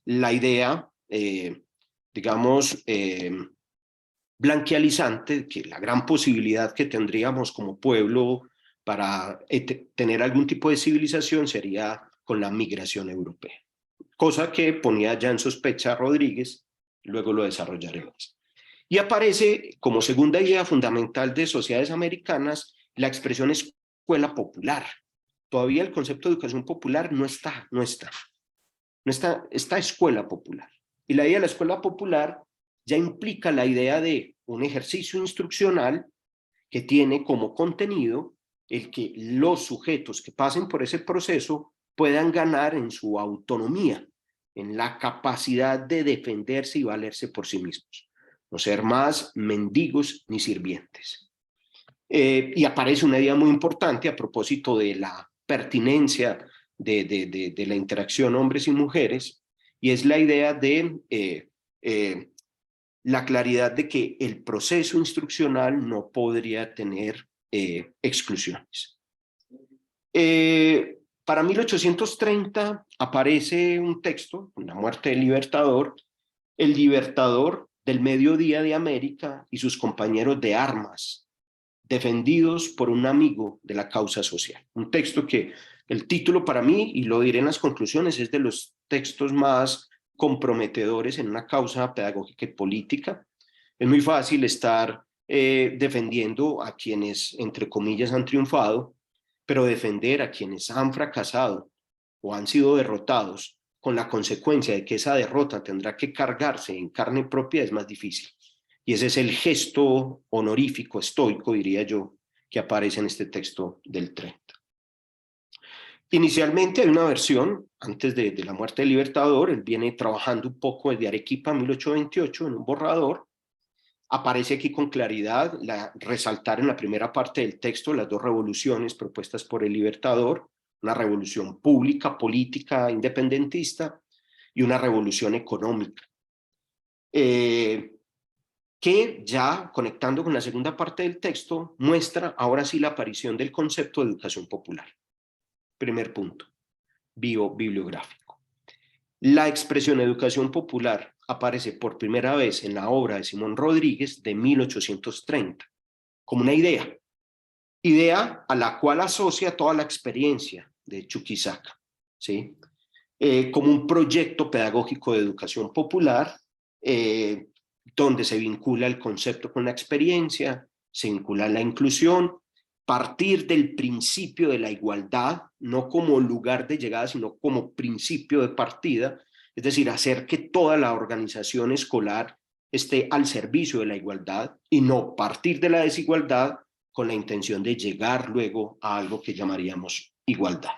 la idea, digamos, blanquializante, que la gran posibilidad que tendríamos como pueblo para tener algún tipo de civilización sería con la migración europea, cosa que ponía ya en sospecha a Rodríguez, luego lo desarrollaremos. Y aparece como segunda idea fundamental de Sociedades Americanas la expresión escuela popular. Todavía el concepto de educación popular no está escuela popular. Y la idea de la escuela popular ya implica la idea de un ejercicio instruccional que tiene como contenido el que los sujetos que pasen por ese proceso puedan ganar en su autonomía, en la capacidad de defenderse y valerse por sí mismos, no ser más mendigos ni sirvientes. Y aparece una idea muy importante a propósito de la pertinencia de la interacción hombres y mujeres, y es la idea de la claridad de que el proceso instruccional no podría tener exclusiones. Para 1830 aparece un texto, La muerte del Libertador, el Libertador del mediodía de América y sus compañeros de armas, defendidos por un amigo de la causa social. Un texto que el título para mí, y lo diré en las conclusiones, es de los textos más comprometedores en una causa pedagógica y política. Es muy fácil estar defendiendo a quienes, entre comillas, han triunfado, pero defender a quienes han fracasado o han sido derrotados, con la consecuencia de que esa derrota tendrá que cargarse en carne propia, es más difícil. Y ese es el gesto honorífico, estoico, diría yo, que aparece en este texto del 30. Inicialmente hay una versión, antes de la muerte del Libertador, él viene trabajando un poco desde Arequipa 1828 en un borrador. Aparece aquí con claridad resaltar en la primera parte del texto las 2 revoluciones propuestas por el Libertador, una revolución pública, política, independentista, y una revolución económica, que que ya conectando con la segunda parte del texto, muestra ahora sí la aparición del concepto de educación popular. Primer punto, bibliográfico. La expresión educación popular aparece por primera vez en la obra de Simón Rodríguez de 1830, como una idea a la cual asocia toda la experiencia de Chuquisaca, ¿sí? Como un proyecto pedagógico de educación popular, donde se vincula el concepto con la experiencia, se vincula la inclusión, partir del principio de la igualdad, no como lugar de llegada, sino como principio de partida, es decir, hacer que toda la organización escolar esté al servicio de la igualdad y no partir de la desigualdad con la intención de llegar luego a algo que llamaríamos igualdad.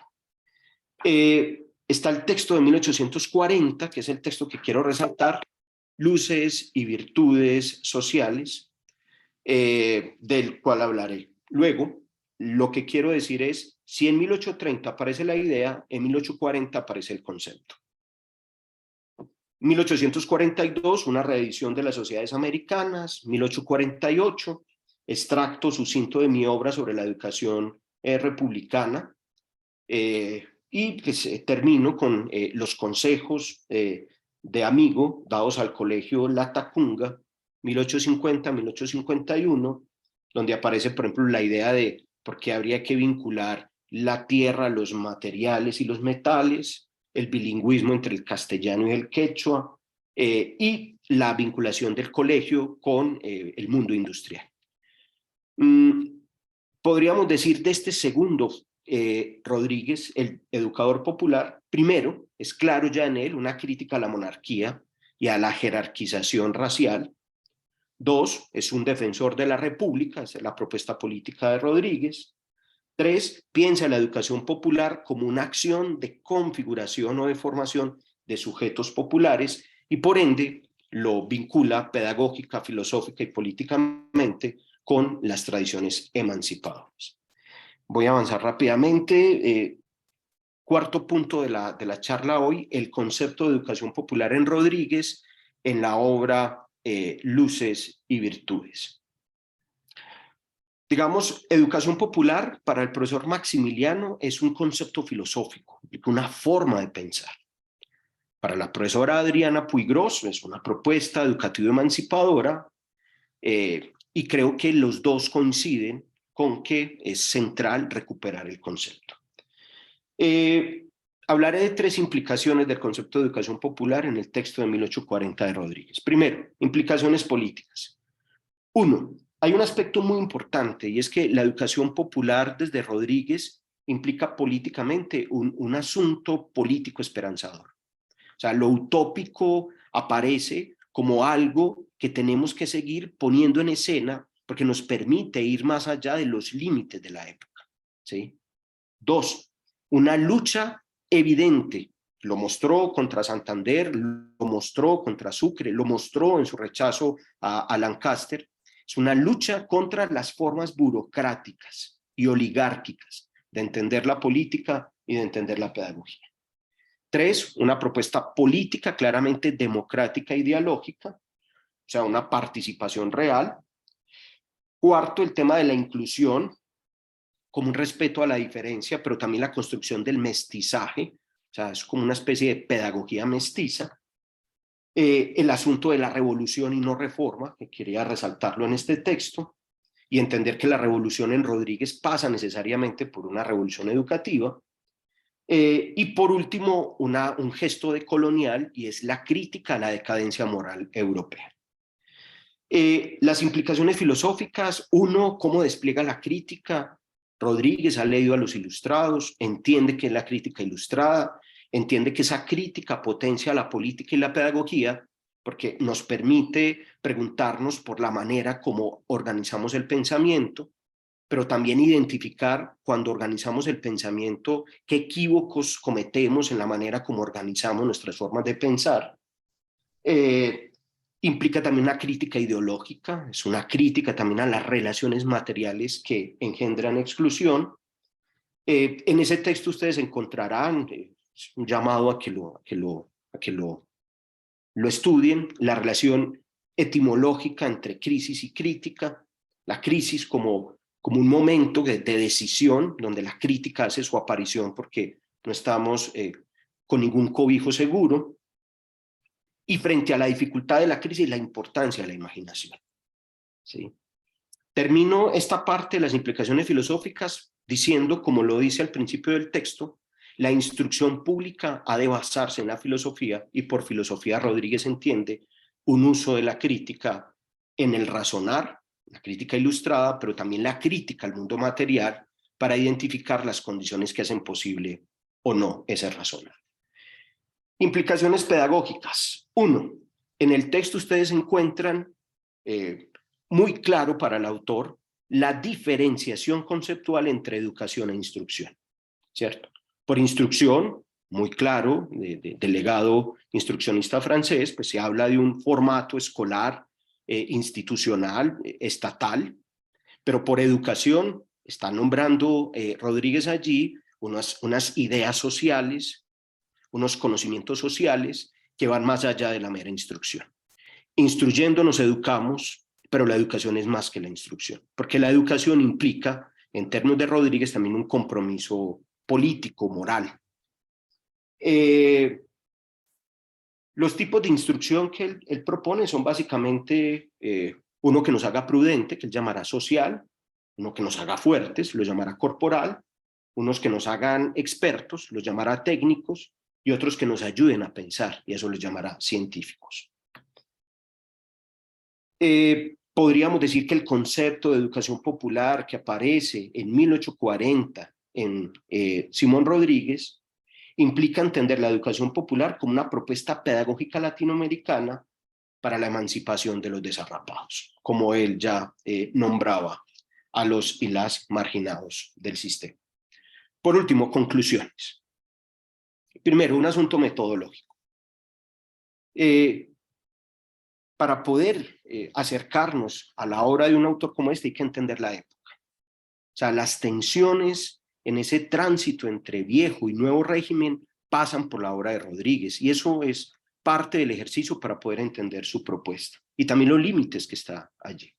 Está el texto de 1840, que es el texto que quiero resaltar, Luces y Virtudes Sociales, del cual hablaré luego. Lo que quiero decir es, si en 1830 aparece la idea, en 1840 aparece el concepto. 1842, una reedición de las Sociedades Americanas. 1848, extracto sucinto de mi obra sobre la educación republicana. Y pues, termino con los consejos de amigo dados al colegio Latacunga, 1850-1851, donde aparece, por ejemplo, la idea de por qué habría que vincular la tierra, los materiales y los metales, el bilingüismo entre el castellano y el quechua, y la vinculación del colegio con el mundo industrial. Podríamos decir de este segundo Rodríguez, el educador popular, primero, es claro ya en él una crítica a la monarquía y a la jerarquización racial. Dos, es un defensor de la república, esa es la propuesta política de Rodríguez. Tres, piensa la educación popular como una acción de configuración o de formación de sujetos populares y por ende lo vincula pedagógica, filosófica y políticamente con las tradiciones emancipadoras. Voy a avanzar rápidamente. Cuarto punto de la charla hoy, el concepto de educación popular en Rodríguez en la obra Luces y Virtudes. Digamos, educación popular para el profesor Maximiliano es un concepto filosófico, una forma de pensar. Para la profesora Adriana Puigros es una propuesta educativa emancipadora y creo que los dos coinciden con que es central recuperar el concepto. Hablaré de tres implicaciones del concepto de educación popular en el texto de 1840 de Rodríguez. Primero, implicaciones políticas. Uno, hay un aspecto muy importante y es que la educación popular desde Rodríguez implica políticamente un asunto político esperanzador. O sea, lo utópico aparece como algo que tenemos que seguir poniendo en escena porque nos permite ir más allá de los límites de la época, ¿sí? Dos, una lucha evidente. Lo mostró contra Santander, lo mostró contra Sucre, lo mostró en su rechazo a Lancaster. Es una lucha contra las formas burocráticas y oligárquicas de entender la política y de entender la pedagogía. Tres, una propuesta política claramente democrática e ideológica, o sea, una participación real. Cuarto, el tema de la inclusión, como un respeto a la diferencia, pero también la construcción del mestizaje, o sea, es como una especie de pedagogía mestiza. El asunto de la revolución y no reforma, que quería resaltarlo en este texto, y entender que la revolución en Rodríguez pasa necesariamente por una revolución educativa. Y por último, un gesto de colonial, y es la crítica a la decadencia moral europea. Las implicaciones filosóficas, uno, cómo despliega la crítica. Rodríguez ha leído a los ilustrados, entiende que es la crítica ilustrada, entiende que esa crítica potencia la política y la pedagogía, porque nos permite preguntarnos por la manera como organizamos el pensamiento, pero también identificar cuando organizamos el pensamiento qué equívocos cometemos en la manera como organizamos nuestras formas de pensar. Implica también una crítica ideológica, es una crítica también a las relaciones materiales que engendran exclusión. En ese texto ustedes encontrarán un llamado a que lo estudien, la relación etimológica entre crisis y crítica, la crisis como un momento de decisión donde la crítica hace su aparición porque no estamos con ningún cobijo seguro, y frente a la dificultad de la crisis, la importancia de la imaginación. ¿Sí? Termino esta parte de las implicaciones filosóficas diciendo, como lo dice al principio del texto, la instrucción pública ha de basarse en la filosofía, y por filosofía Rodríguez entiende un uso de la crítica en el razonar, la crítica ilustrada, pero también la crítica al mundo material para identificar las condiciones que hacen posible o no ese razonar. Implicaciones pedagógicas. 1. En el texto ustedes encuentran muy claro para el autor la diferenciación conceptual entre educación e instrucción, ¿cierto? Por instrucción, muy claro, del legado instruccionista francés, pues se habla de un formato escolar, institucional, estatal, pero por educación está nombrando Rodríguez allí unas ideas sociales, unos conocimientos sociales que van más allá de la mera instrucción. Instruyendo nos educamos, pero la educación es más que la instrucción, porque la educación implica, en términos de Rodríguez, también un compromiso político, moral. Los tipos de instrucción que él propone son básicamente uno que nos haga prudente, que él llamará social, uno que nos haga fuertes, lo llamará corporal, unos que nos hagan expertos, los llamará técnicos, y otros que nos ayuden a pensar, y eso los llamará científicos. Podríamos decir que el concepto de educación popular que aparece en 1840 en Simón Rodríguez implica entender la educación popular como una propuesta pedagógica latinoamericana para la emancipación de los desarrapados, como él ya nombraba a los y las marginados del sistema. Por último, conclusiones. Primero, un asunto metodológico. Para poder acercarnos a la obra de un autor como este hay que entender la época. O sea, las tensiones en ese tránsito entre viejo y nuevo régimen pasan por la obra de Rodríguez, y eso es parte del ejercicio para poder entender su propuesta y también los límites que está allí.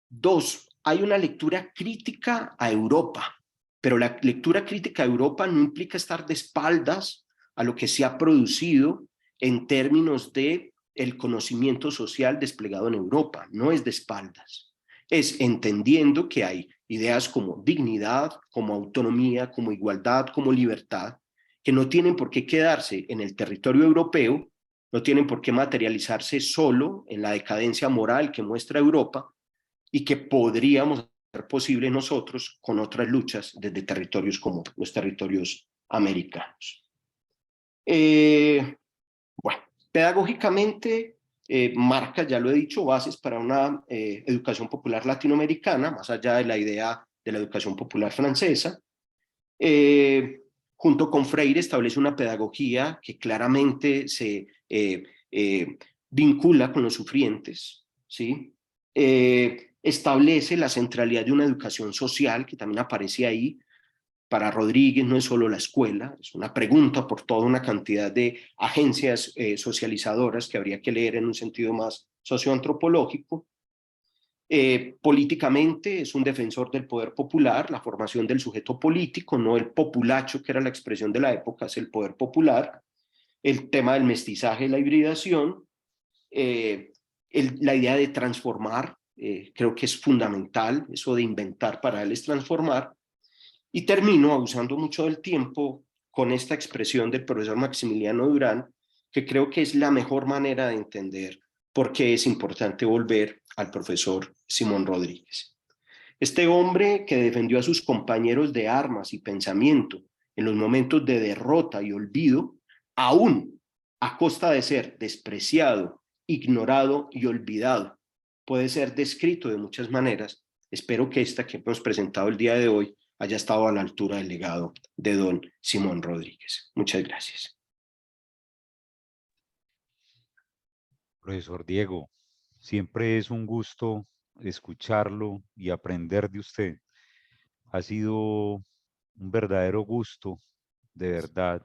2. Hay una lectura crítica a Europa, pero la lectura crítica a Europa no implica estar de espaldas a lo que se ha producido en términos de el conocimiento social desplegado en Europa. No es de espaldas, es entendiendo que hay ideas como dignidad, como autonomía, como igualdad, como libertad, que no tienen por qué quedarse en el territorio europeo, no tienen por qué materializarse solo en la decadencia moral que muestra Europa, y que podríamos hacer posible nosotros con otras luchas desde territorios como los territorios americanos. Bueno, pedagógicamente marca, ya lo he dicho, bases para una educación popular latinoamericana, más allá de la idea de la educación popular francesa. Junto con Freire establece una pedagogía que claramente se vincula con los sufrientes, ¿sí? Establece la centralidad de una educación social, que también aparece ahí. Para Rodríguez no es solo la escuela, es una pregunta por toda una cantidad de agencias socializadoras que habría que leer en un sentido más socioantropológico. Políticamente es un defensor del poder popular, la formación del sujeto político, no el populacho, que era la expresión de la época, es el poder popular. El tema del mestizaje y la hibridación, la idea de transformar, creo que es fundamental, eso de inventar para él es transformar. Y termino, abusando mucho del tiempo, con esta expresión del profesor Maximiliano Durán, que creo que es la mejor manera de entender por qué es importante volver al profesor Simón Rodríguez. Este hombre que defendió a sus compañeros de armas y pensamiento en los momentos de derrota y olvido, aún a costa de ser despreciado, ignorado y olvidado, puede ser descrito de muchas maneras. Espero que esta que hemos presentado el día de hoy haya estado a la altura del legado de don Simón Rodríguez. Muchas gracias. Profesor Diego, siempre es un gusto escucharlo y aprender de usted. Ha sido un verdadero gusto, de verdad,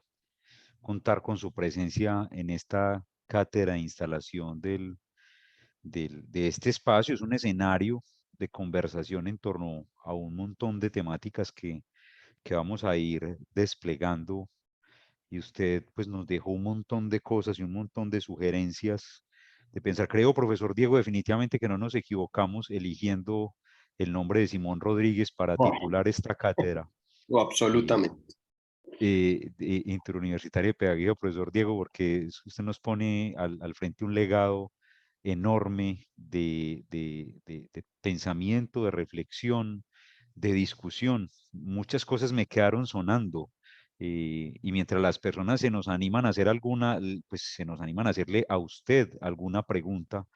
contar con su presencia en esta cátedra de instalación de este espacio. Es un escenario de conversación en torno a un montón de temáticas que vamos a ir desplegando, y usted pues nos dejó un montón de cosas y un montón de sugerencias de pensar. Creo, profesor Diego, definitivamente que no nos equivocamos eligiendo el nombre de Simón Rodríguez para Oh, titular esta cátedra eh, absolutamente. interuniversitaria de pedagogía, profesor Diego, porque usted nos pone al frente un legado enorme de pensamiento, de reflexión, de discusión. Muchas cosas me quedaron sonando. Y mientras las personas se nos animan a hacer alguna, pues se nos animan a hacerle a usted alguna pregunta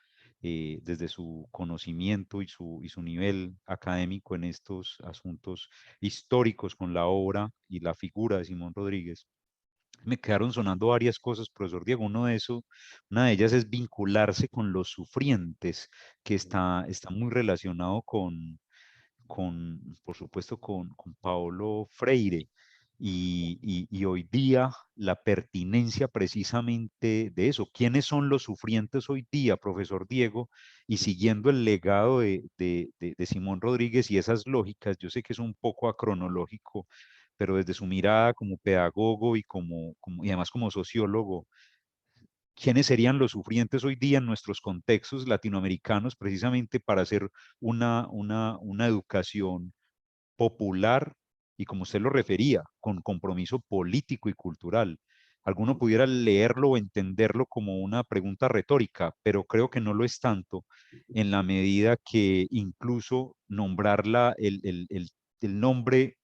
desde su conocimiento y su nivel académico en estos asuntos históricos con la obra y la figura de Simón Rodríguez. Me quedaron sonando varias cosas, profesor Diego. Una de ellas es vincularse con los sufrientes, que está muy relacionado por supuesto, con Paulo Freire. Y hoy día la pertinencia precisamente de eso. ¿Quiénes son los sufrientes hoy día, profesor Diego? Y siguiendo el legado de Simón Rodríguez y esas lógicas, yo sé que es un poco acronológico, pero desde su mirada como pedagogo y además como sociólogo, ¿quiénes serían los sufrientes hoy día en nuestros contextos latinoamericanos precisamente para hacer una educación popular y, como usted lo refería, con compromiso político y cultural? Alguno pudiera leerlo o entenderlo como una pregunta retórica, pero creo que no lo es tanto, en la medida que incluso nombrarla, el nombre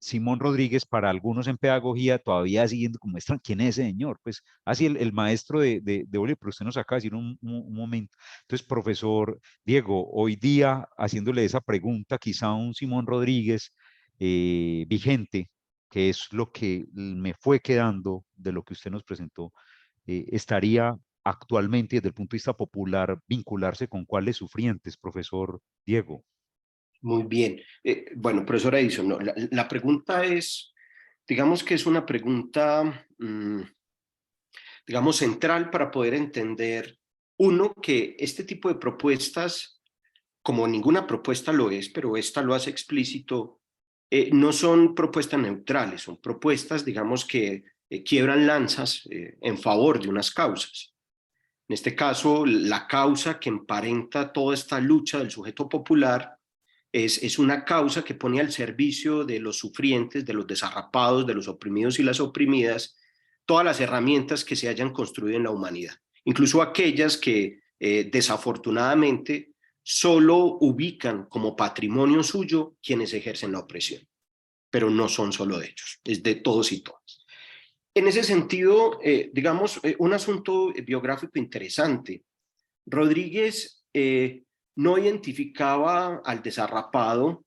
Simón Rodríguez, para algunos en pedagogía todavía siguiendo como muestran quién es ese señor, pues así el maestro de Bolívar, pero usted nos acaba de decir un momento. Entonces, profesor Diego, hoy día haciéndole esa pregunta quizá a un Simón Rodríguez vigente, que es lo que me fue quedando de lo que usted nos presentó, estaría actualmente desde el punto de vista popular vincularse con cuáles sufrientes, profesor Diego. Muy bien. Bueno, profesor Edison, no, la pregunta es, digamos que es una pregunta, digamos, central para poder entender, uno, que este tipo de propuestas, como ninguna propuesta lo es, pero esta lo hace explícito, no son propuestas neutrales, son propuestas, digamos, que quiebran lanzas en favor de unas causas. En este caso, la causa que emparenta toda esta lucha del sujeto popular es una causa que pone al servicio de los sufrientes, de los desarrapados, de los oprimidos y las oprimidas, todas las herramientas que se hayan construido en la humanidad, incluso aquellas que desafortunadamente solo ubican como patrimonio suyo quienes ejercen la opresión, pero no son solo de ellos, es de todos y todas. En ese sentido, digamos, un asunto biográfico interesante. Rodríguez no identificaba al desarrapado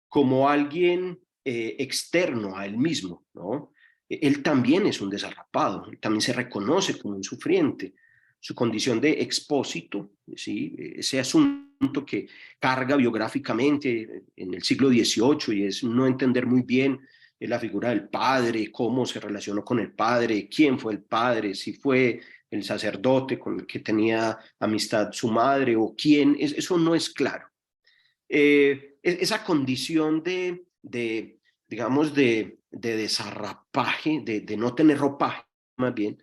como alguien externo a él mismo, ¿no? Él también es un desarrapado, él también se reconoce como un sufriente. Su condición de expósito, ¿sí? Ese asunto que carga biográficamente en el siglo XVIII y es no entender muy bien la figura del padre, cómo se relacionó con el padre, quién fue el padre, si fue el sacerdote con el que tenía amistad su madre o quién, eso no es claro. Esa condición digamos, de desarrapaje, de no tener ropaje, más bien,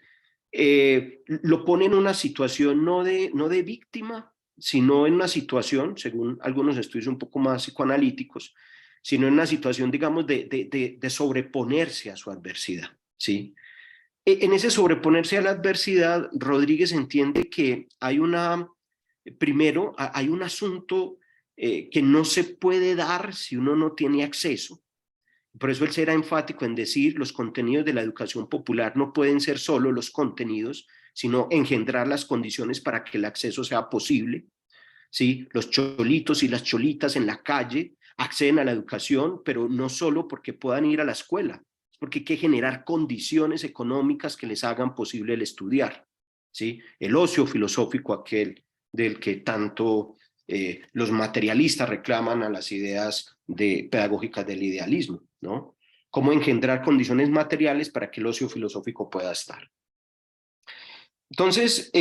lo pone en una situación no de víctima, sino en una situación, según algunos estudios un poco más psicoanalíticos, sino en una situación, digamos, de sobreponerse a su adversidad, ¿sí? En ese sobreponerse a la adversidad, Rodríguez entiende que primero, hay un asunto que no se puede dar si uno no tiene acceso. Por eso él será enfático en decir los contenidos de la educación popular no pueden ser solo los contenidos, sino engendrar las condiciones para que el acceso sea posible. ¿Sí? Los cholitos y las cholitas en la calle acceden a la educación, pero no solo porque puedan ir a la escuela, es porque hay que generar condiciones económicas que les hagan posible el estudiar. ¿Sí? El ocio filosófico aquel del que tanto los materialistas reclaman a las ideas pedagógicas del idealismo, ¿no? Cómo engendrar condiciones materiales para que el ocio filosófico pueda estar. Entonces,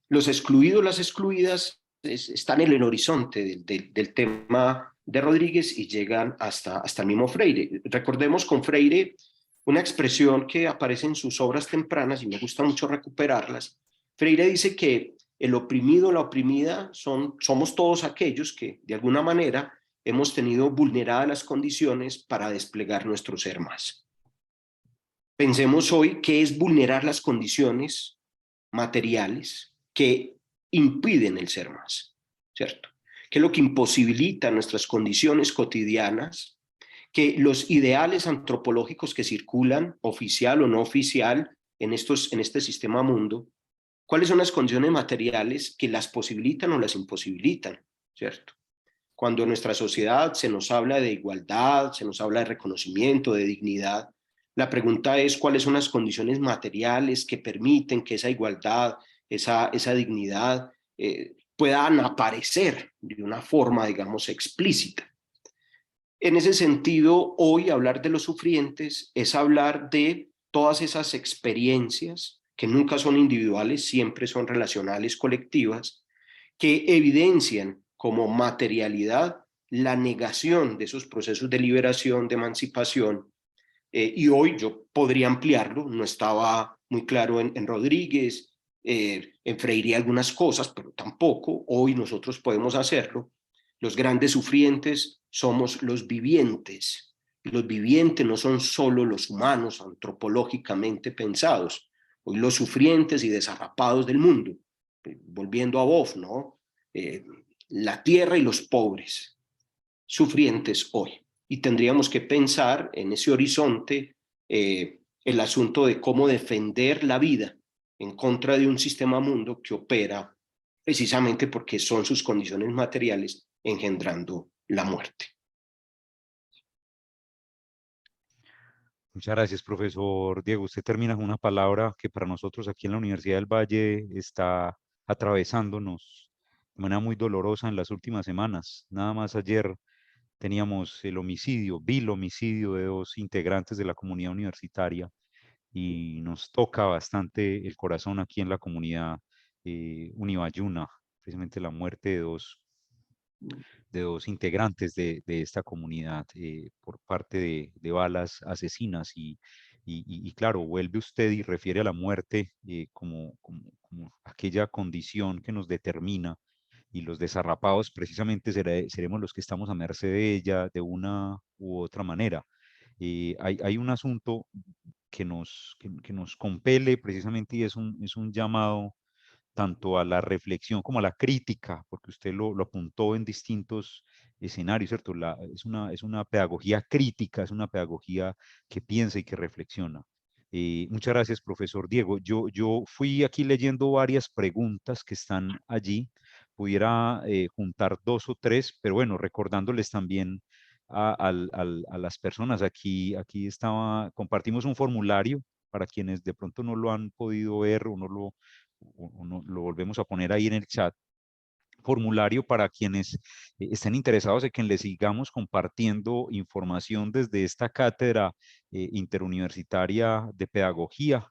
los excluidos, las excluidas, están en el horizonte del tema de Rodríguez y llegan hasta el mismo Freire. Recordemos con Freire una expresión que aparece en sus obras tempranas y me gusta mucho recuperarlas. Freire dice que el oprimido, la oprimida, somos todos aquellos que de alguna manera hemos tenido vulneradas las condiciones para desplegar nuestro ser más. Pensemos hoy qué es vulnerar las condiciones materiales que impiden el ser más, ¿cierto? ¿Qué es lo que imposibilita nuestras condiciones cotidianas? Que los ideales antropológicos que circulan, oficial o no oficial, en este sistema mundo, ¿cuáles son las condiciones materiales que las posibilitan o las imposibilitan, ¿cierto? Cuando en nuestra sociedad se nos habla de igualdad, se nos habla de reconocimiento, de dignidad, la pregunta es cuáles son las condiciones materiales que permiten que esa igualdad, esa dignidad puedan aparecer de una forma, digamos, explícita. En ese sentido, hoy hablar de los sufrientes es hablar de todas esas experiencias que nunca son individuales, siempre son relacionales, colectivas, que evidencian como materialidad la negación de esos procesos de liberación, de emancipación. Y hoy yo podría ampliarlo, no estaba muy claro en Rodríguez, en Freire algunas cosas, pero tampoco hoy nosotros podemos hacerlo. Los grandes sufrientes somos los vivientes. Los vivientes no son solo los humanos antropológicamente pensados. Hoy los sufrientes y desarrapados del mundo, volviendo a Boff, ¿no? La tierra y los pobres, sufrientes hoy. Y tendríamos que pensar en ese horizonte el asunto de cómo defender la vida en contra de un sistema mundo que opera precisamente porque son sus condiciones materiales engendrando la muerte. Muchas gracias, profesor Diego. Usted termina con una palabra que para nosotros aquí en la Universidad del Valle está atravesándonos de manera muy dolorosa en las últimas semanas. Nada más ayer teníamos el homicidio, vil homicidio de dos integrantes de la comunidad universitaria y nos toca bastante el corazón aquí en la comunidad Unibayuna, precisamente la muerte de dos integrantes de esta comunidad por parte de balas asesinas y claro, vuelve usted y refiere a la muerte como aquella condición que nos determina y los desarrapados precisamente seremos los que estamos a merced de ella de una u otra manera. Hay un asunto que nos compele precisamente y es un llamado tanto a la reflexión como a la crítica, porque usted lo apuntó en distintos escenarios, ¿cierto? Es una pedagogía crítica, es una pedagogía que piensa y que reflexiona. Muchas gracias, profesor Diego. Yo fui aquí leyendo varias preguntas que están allí. Pudiera juntar dos o tres, pero bueno, recordándoles también a las personas. Aquí compartimos un formulario para quienes de pronto no lo han podido ver o no, lo volvemos a poner ahí en el chat, formulario para quienes estén interesados en que les sigamos compartiendo información desde esta cátedra interuniversitaria de pedagogía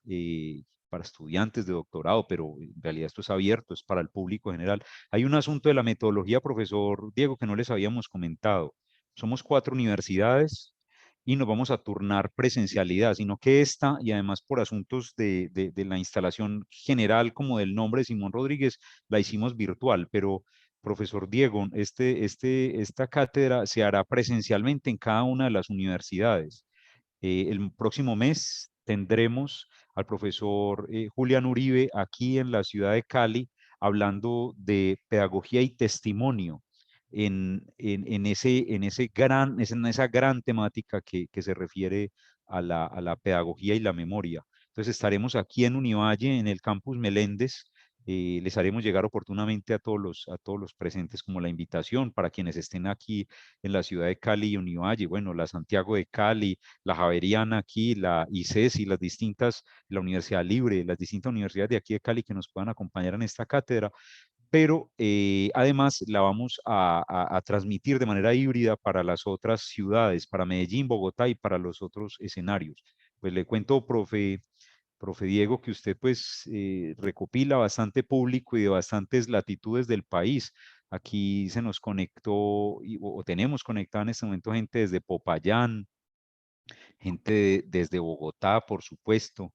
para estudiantes de doctorado, pero en realidad esto es abierto, es para el público general. Hay un asunto de la metodología, profesor Diego, que no les habíamos comentado. Somos 4 universidades y nos vamos a turnar presencialidad, sino que esta, y además por asuntos de la instalación general como del nombre de Simón Rodríguez, la hicimos virtual, pero profesor Diego, esta cátedra se hará presencialmente en cada una de las universidades. El próximo mes tendremos al profesor Julián Uribe aquí en la ciudad de Cali hablando de pedagogía y testimonio en esa gran temática que se refiere a la pedagogía y la memoria. Entonces estaremos aquí en Univalle, en el campus Meléndez. Les haremos llegar oportunamente a todos los presentes como la invitación para quienes estén aquí en la ciudad de Cali y Univalle, bueno, la Santiago de Cali, la Javeriana aquí, la ICESI, la Universidad Libre, las distintas universidades de aquí de Cali que nos puedan acompañar en esta cátedra, pero además la vamos a transmitir de manera híbrida para las otras ciudades, para Medellín, Bogotá y para los otros escenarios. Pues le cuento, profe Diego, que usted pues recopila bastante público y de bastantes latitudes del país. Aquí se nos conectó, o tenemos conectada en este momento gente desde Popayán, gente desde Bogotá, por supuesto.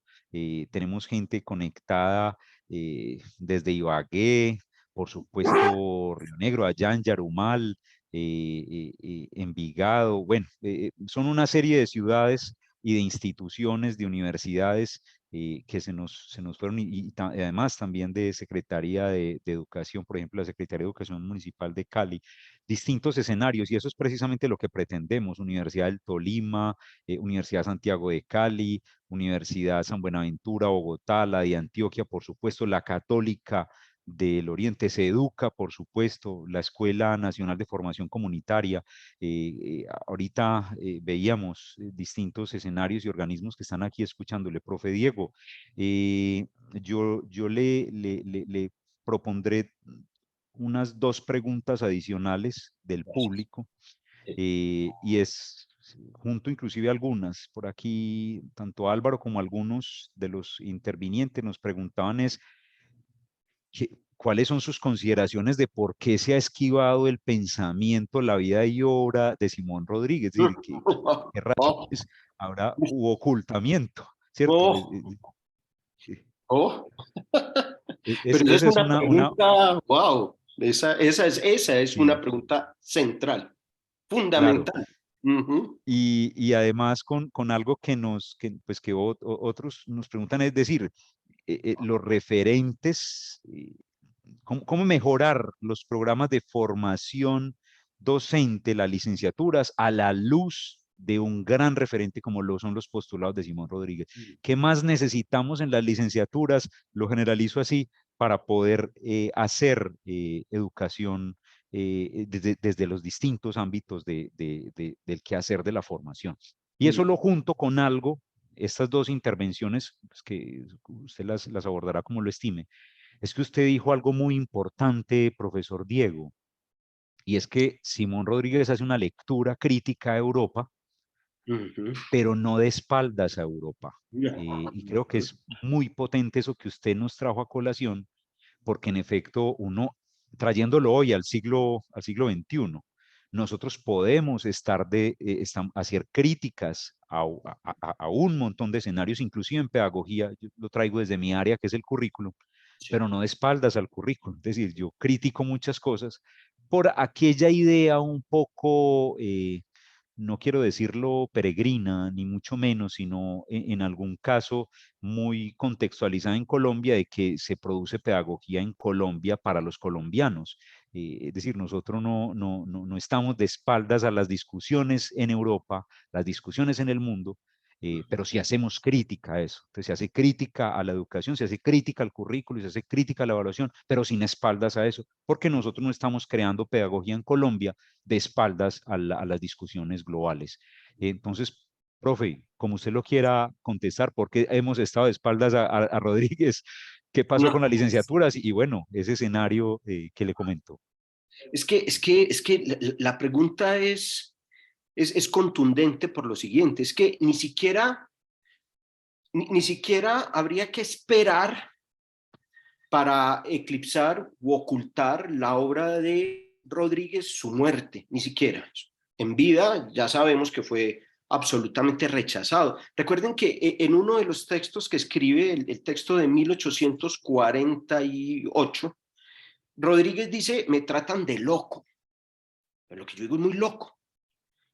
Tenemos gente conectada desde Ibagué, por supuesto, Río Negro, allá en Yarumal, Envigado. Bueno, son una serie de ciudades y de instituciones, de universidades que se nos fueron y además también de Secretaría de Educación, por ejemplo, la Secretaría de Educación Municipal de Cali, distintos escenarios y eso es precisamente lo que pretendemos, Universidad del Tolima, Universidad Santiago de Cali, Universidad San Buenaventura, Bogotá, la de Antioquia, por supuesto, la Católica del Oriente, se educa, por supuesto, la Escuela Nacional de Formación Comunitaria. Ahorita veíamos distintos escenarios y organismos que están aquí escuchándole. Profe Diego, yo le propondré unas dos preguntas adicionales del Gracias. público y es junto inclusive algunas, por aquí tanto Álvaro como algunos de los intervinientes nos preguntaban es cuáles son sus consideraciones de por qué se ha esquivado el pensamiento, la vida y obra de Simón Rodríguez, es decir, qué Oh, razones habrá u ocultamiento, ¿cierto? oh, oh. Pero esa es Esa es una pregunta, wow, esa es una sí, pregunta central, claro. fundamental. Ujú. Y además con algo que pues que otros nos preguntan, es decir, los referentes, cómo mejorar los programas de formación docente, las licenciaturas, a la luz de un gran referente como lo son los postulados de Simón Rodríguez. ¿Qué más necesitamos en las licenciaturas? Lo generalizo así, para poder hacer educación desde los distintos ámbitos del quehacer de la formación. Y eso Mm. lo junto con algo, estas dos intervenciones, pues, que usted las abordará como lo estime, es que usted dijo algo muy importante, profesor Diego, y es que Simón Rodríguez hace una lectura crítica a Europa, Ujú. pero no de espaldas a Europa. Ya. Y creo que es muy potente eso que usted nos trajo a colación, porque en efecto uno, trayéndolo hoy al siglo XXI, nosotros podemos hacer críticas a un montón de escenarios, inclusive en pedagogía, yo lo traigo desde mi área, que es el currículum, Sí. pero no de espaldas al currículum. Es decir, yo critico muchas cosas por aquella idea un poco, no quiero decirlo peregrina, ni mucho menos, sino en algún caso muy contextualizada en Colombia de que se produce pedagogía en Colombia para los colombianos. Es decir, nosotros no estamos de espaldas a las discusiones en Europa, las discusiones en el mundo, pero sí hacemos crítica a eso. Entonces se hace crítica a la educación, se hace crítica al currículo, se hace crítica a la evaluación, pero sin espaldas a eso, porque nosotros no estamos creando pedagogía en Colombia de espaldas a las discusiones globales. Entonces, profe, como usted lo quiera contestar, ¿por qué hemos estado de espaldas a Rodríguez? ¿Qué pasó con No, las licenciaturas? Y bueno, ese escenario que le comento. es que la pregunta es contundente por lo siguiente, es que ni siquiera habría que esperar para eclipsar u ocultar la obra de Rodríguez, su muerte, ni siquiera. En vida ya sabemos que fue absolutamente rechazado. Recuerden que en uno de los textos que escribe, el texto de 1848, Rodríguez dice, me tratan de loco. Pero lo que yo digo es muy loco.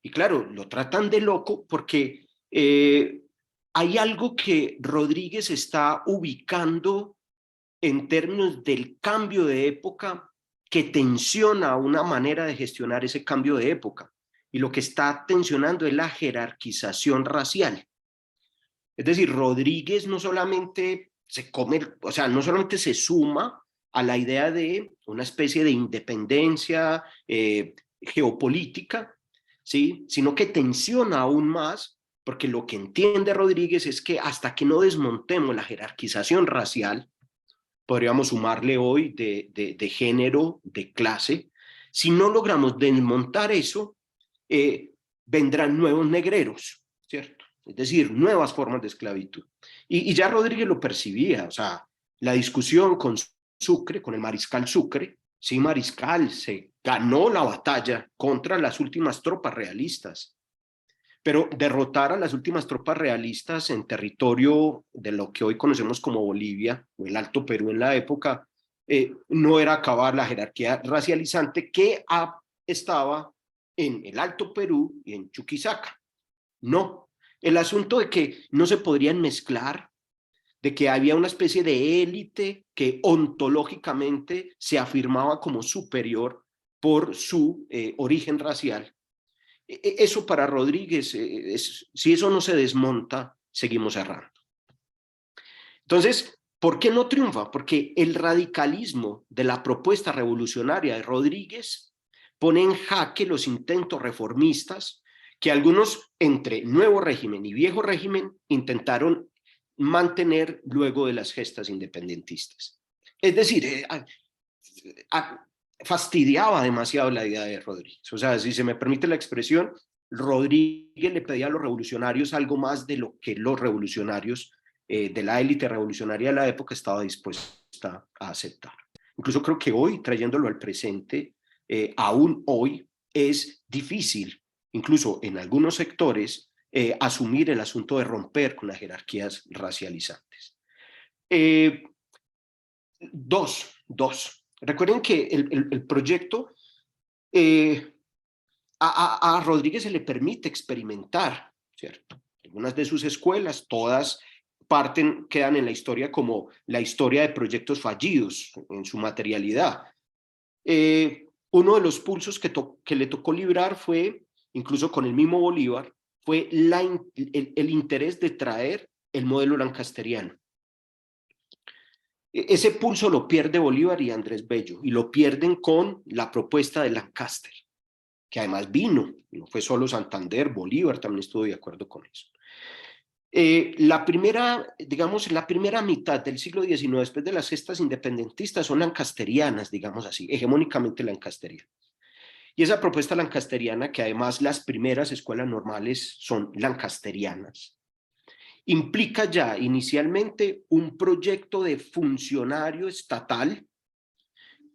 Y claro, lo tratan de loco porque hay algo que Rodríguez está ubicando en términos del cambio de época que tensiona una manera de gestionar ese cambio de época. Y lo que está tensionando es la jerarquización racial. Es decir, Rodríguez no solamente se come, o sea, no solamente se suma a la idea de una especie de independencia geopolítica, ¿sí? Sino que tensiona aún más, porque lo que entiende Rodríguez es que hasta que no desmontemos la jerarquización racial, podríamos sumarle hoy de género, de clase. Si no logramos desmontar eso, vendrán nuevos negreros, ¿cierto? es decir, nuevas formas de esclavitud. Y ya Rodríguez lo percibía, o sea, la discusión con Sucre, con el mariscal Sucre, sí, mariscal, se ganó la batalla contra las últimas tropas realistas, pero derrotar a las últimas tropas realistas en territorio de lo que hoy conocemos como Bolivia, o el Alto Perú en la época, no era acabar la jerarquía racializante que estaba en el Alto Perú y en Chuquisaca. No, el asunto de que no se podrían mezclar, de que había una especie de élite que ontológicamente se afirmaba como superior por su origen racial. Eso para Rodríguez, si eso no se desmonta, seguimos errando. Entonces, ¿por qué no triunfa? Porque el radicalismo de la propuesta revolucionaria de Rodríguez pone en jaque los intentos reformistas que algunos entre nuevo régimen y viejo régimen intentaron mantener luego de las gestas independentistas. Es decir, fastidiaba demasiado la idea de Rodríguez. O sea, si se me permite la expresión, Rodríguez le pedía a los revolucionarios algo más de lo que los revolucionarios de la élite revolucionaria de la época estaba dispuesta a aceptar. Incluso creo que hoy, trayéndolo al presente, aún hoy es difícil, incluso en algunos sectores, asumir el asunto de romper con las jerarquías racializantes. Dos. Recuerden que el proyecto a Rodríguez se le permite experimentar, ¿cierto? Algunas de sus escuelas, todas quedan en la historia como la historia de proyectos fallidos en su materialidad. Uno de los pulsos que le tocó librar fue, incluso con el mismo Bolívar, fue el interés de traer el modelo lancasteriano. Ese pulso lo pierde Bolívar y Andrés Bello, y lo pierden con la propuesta de Lancaster, que además vino, no fue solo Santander, Bolívar también estuvo de acuerdo con eso. La primera mitad del siglo XIX, después de las gestas independentistas, son lancasterianas, digamos así, hegemónicamente lancasterianas. Y esa propuesta lancasteriana, que además las primeras escuelas normales son lancasterianas, implica ya inicialmente un proyecto de funcionario estatal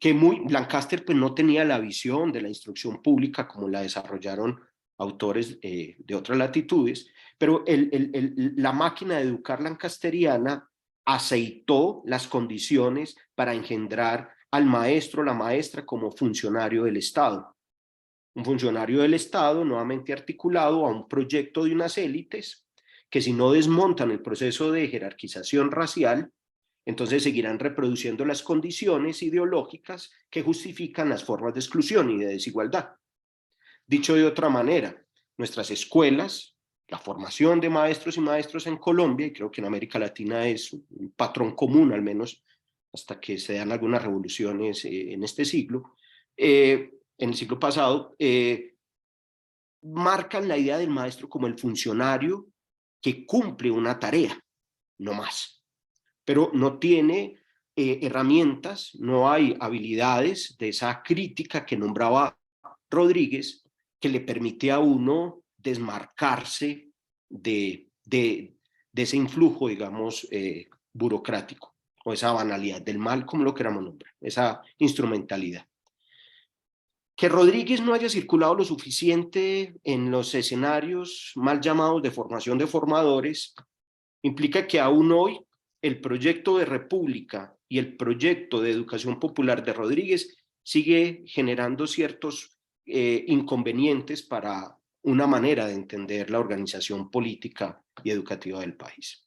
que Lancaster pues no tenía la visión de la instrucción pública como la desarrollaron autores de otras latitudes, pero la máquina de educar lancasteriana aceitó las condiciones para engendrar al maestro o la maestra como funcionario del Estado. Un funcionario del Estado nuevamente articulado a un proyecto de unas élites que si no desmontan el proceso de jerarquización racial, entonces seguirán reproduciendo las condiciones ideológicas que justifican las formas de exclusión y de desigualdad. Dicho de otra manera, nuestras escuelas, la formación de maestros y maestros en Colombia, y creo que en América Latina es un patrón común, al menos hasta que se dan algunas revoluciones en este siglo, en el siglo pasado, marcan la idea del maestro como el funcionario que cumple una tarea, no más, pero no tiene herramientas, no hay habilidades de esa crítica que nombraba Rodríguez que le permite a uno desmarcarse de ese influjo, digamos, burocrático, o esa banalidad del mal, como lo queramos nombrar, esa instrumentalidad. Que Rodríguez no haya circulado lo suficiente en los escenarios mal llamados de formación de formadores implica que aún hoy el proyecto de república y el proyecto de educación popular de Rodríguez sigue generando ciertos inconvenientes para una manera de entender la organización política y educativa del país.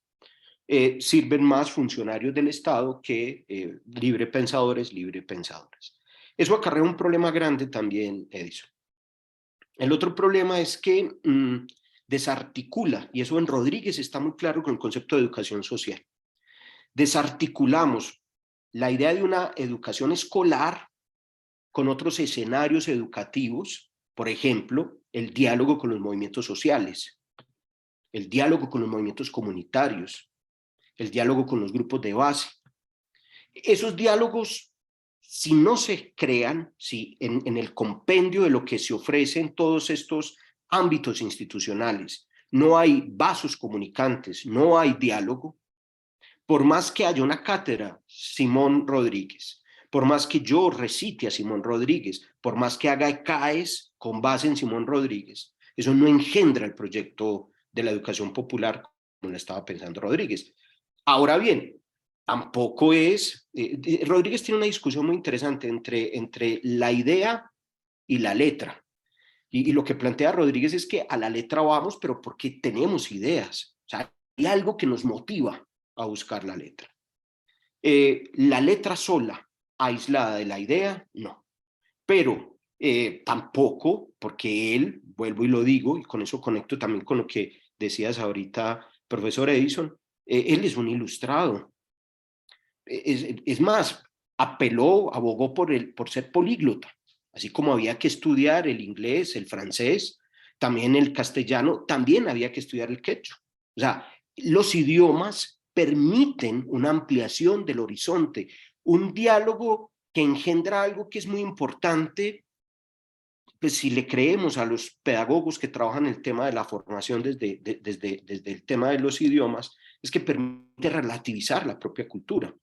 Sirven más funcionarios del Estado que librepensadores. Eso acarrea un problema grande también, Edison. El otro problema es que desarticula, y eso en Rodríguez está muy claro con el concepto de educación social. Desarticulamos la idea de una educación escolar con otros escenarios educativos, por ejemplo, el diálogo con los movimientos sociales, el diálogo con los movimientos comunitarios, el diálogo con los grupos de base. Esos diálogos, si no se crean, si en el compendio de lo que se ofrece en todos estos ámbitos institucionales no hay vasos comunicantes, no hay diálogo, por más que haya una cátedra Simón Rodríguez, por más que yo recite a Simón Rodríguez, por más que haga ECAES con base en Simón Rodríguez, eso no engendra el proyecto de la educación popular como lo estaba pensando Rodríguez. Ahora bien, tampoco es... Rodríguez tiene una discusión muy interesante entre la idea y la letra. Y lo que plantea Rodríguez es que a la letra vamos, pero porque tenemos ideas. O sea, hay algo que nos motiva a buscar la letra. La letra sola, aislada de la idea, no. Pero tampoco, porque él, vuelvo y lo digo, y con eso conecto también con lo que decías ahorita, profesor Edison, él es un ilustrado. Es más, apeló, abogó por ser políglota, así como había que estudiar el inglés, el francés, también el castellano, también había que estudiar el quechua. O sea, los idiomas permiten una ampliación del horizonte, un diálogo que engendra algo que es muy importante, pues si le creemos a los pedagogos que trabajan el tema de la formación desde el tema de los idiomas, es que permite relativizar la propia cultura.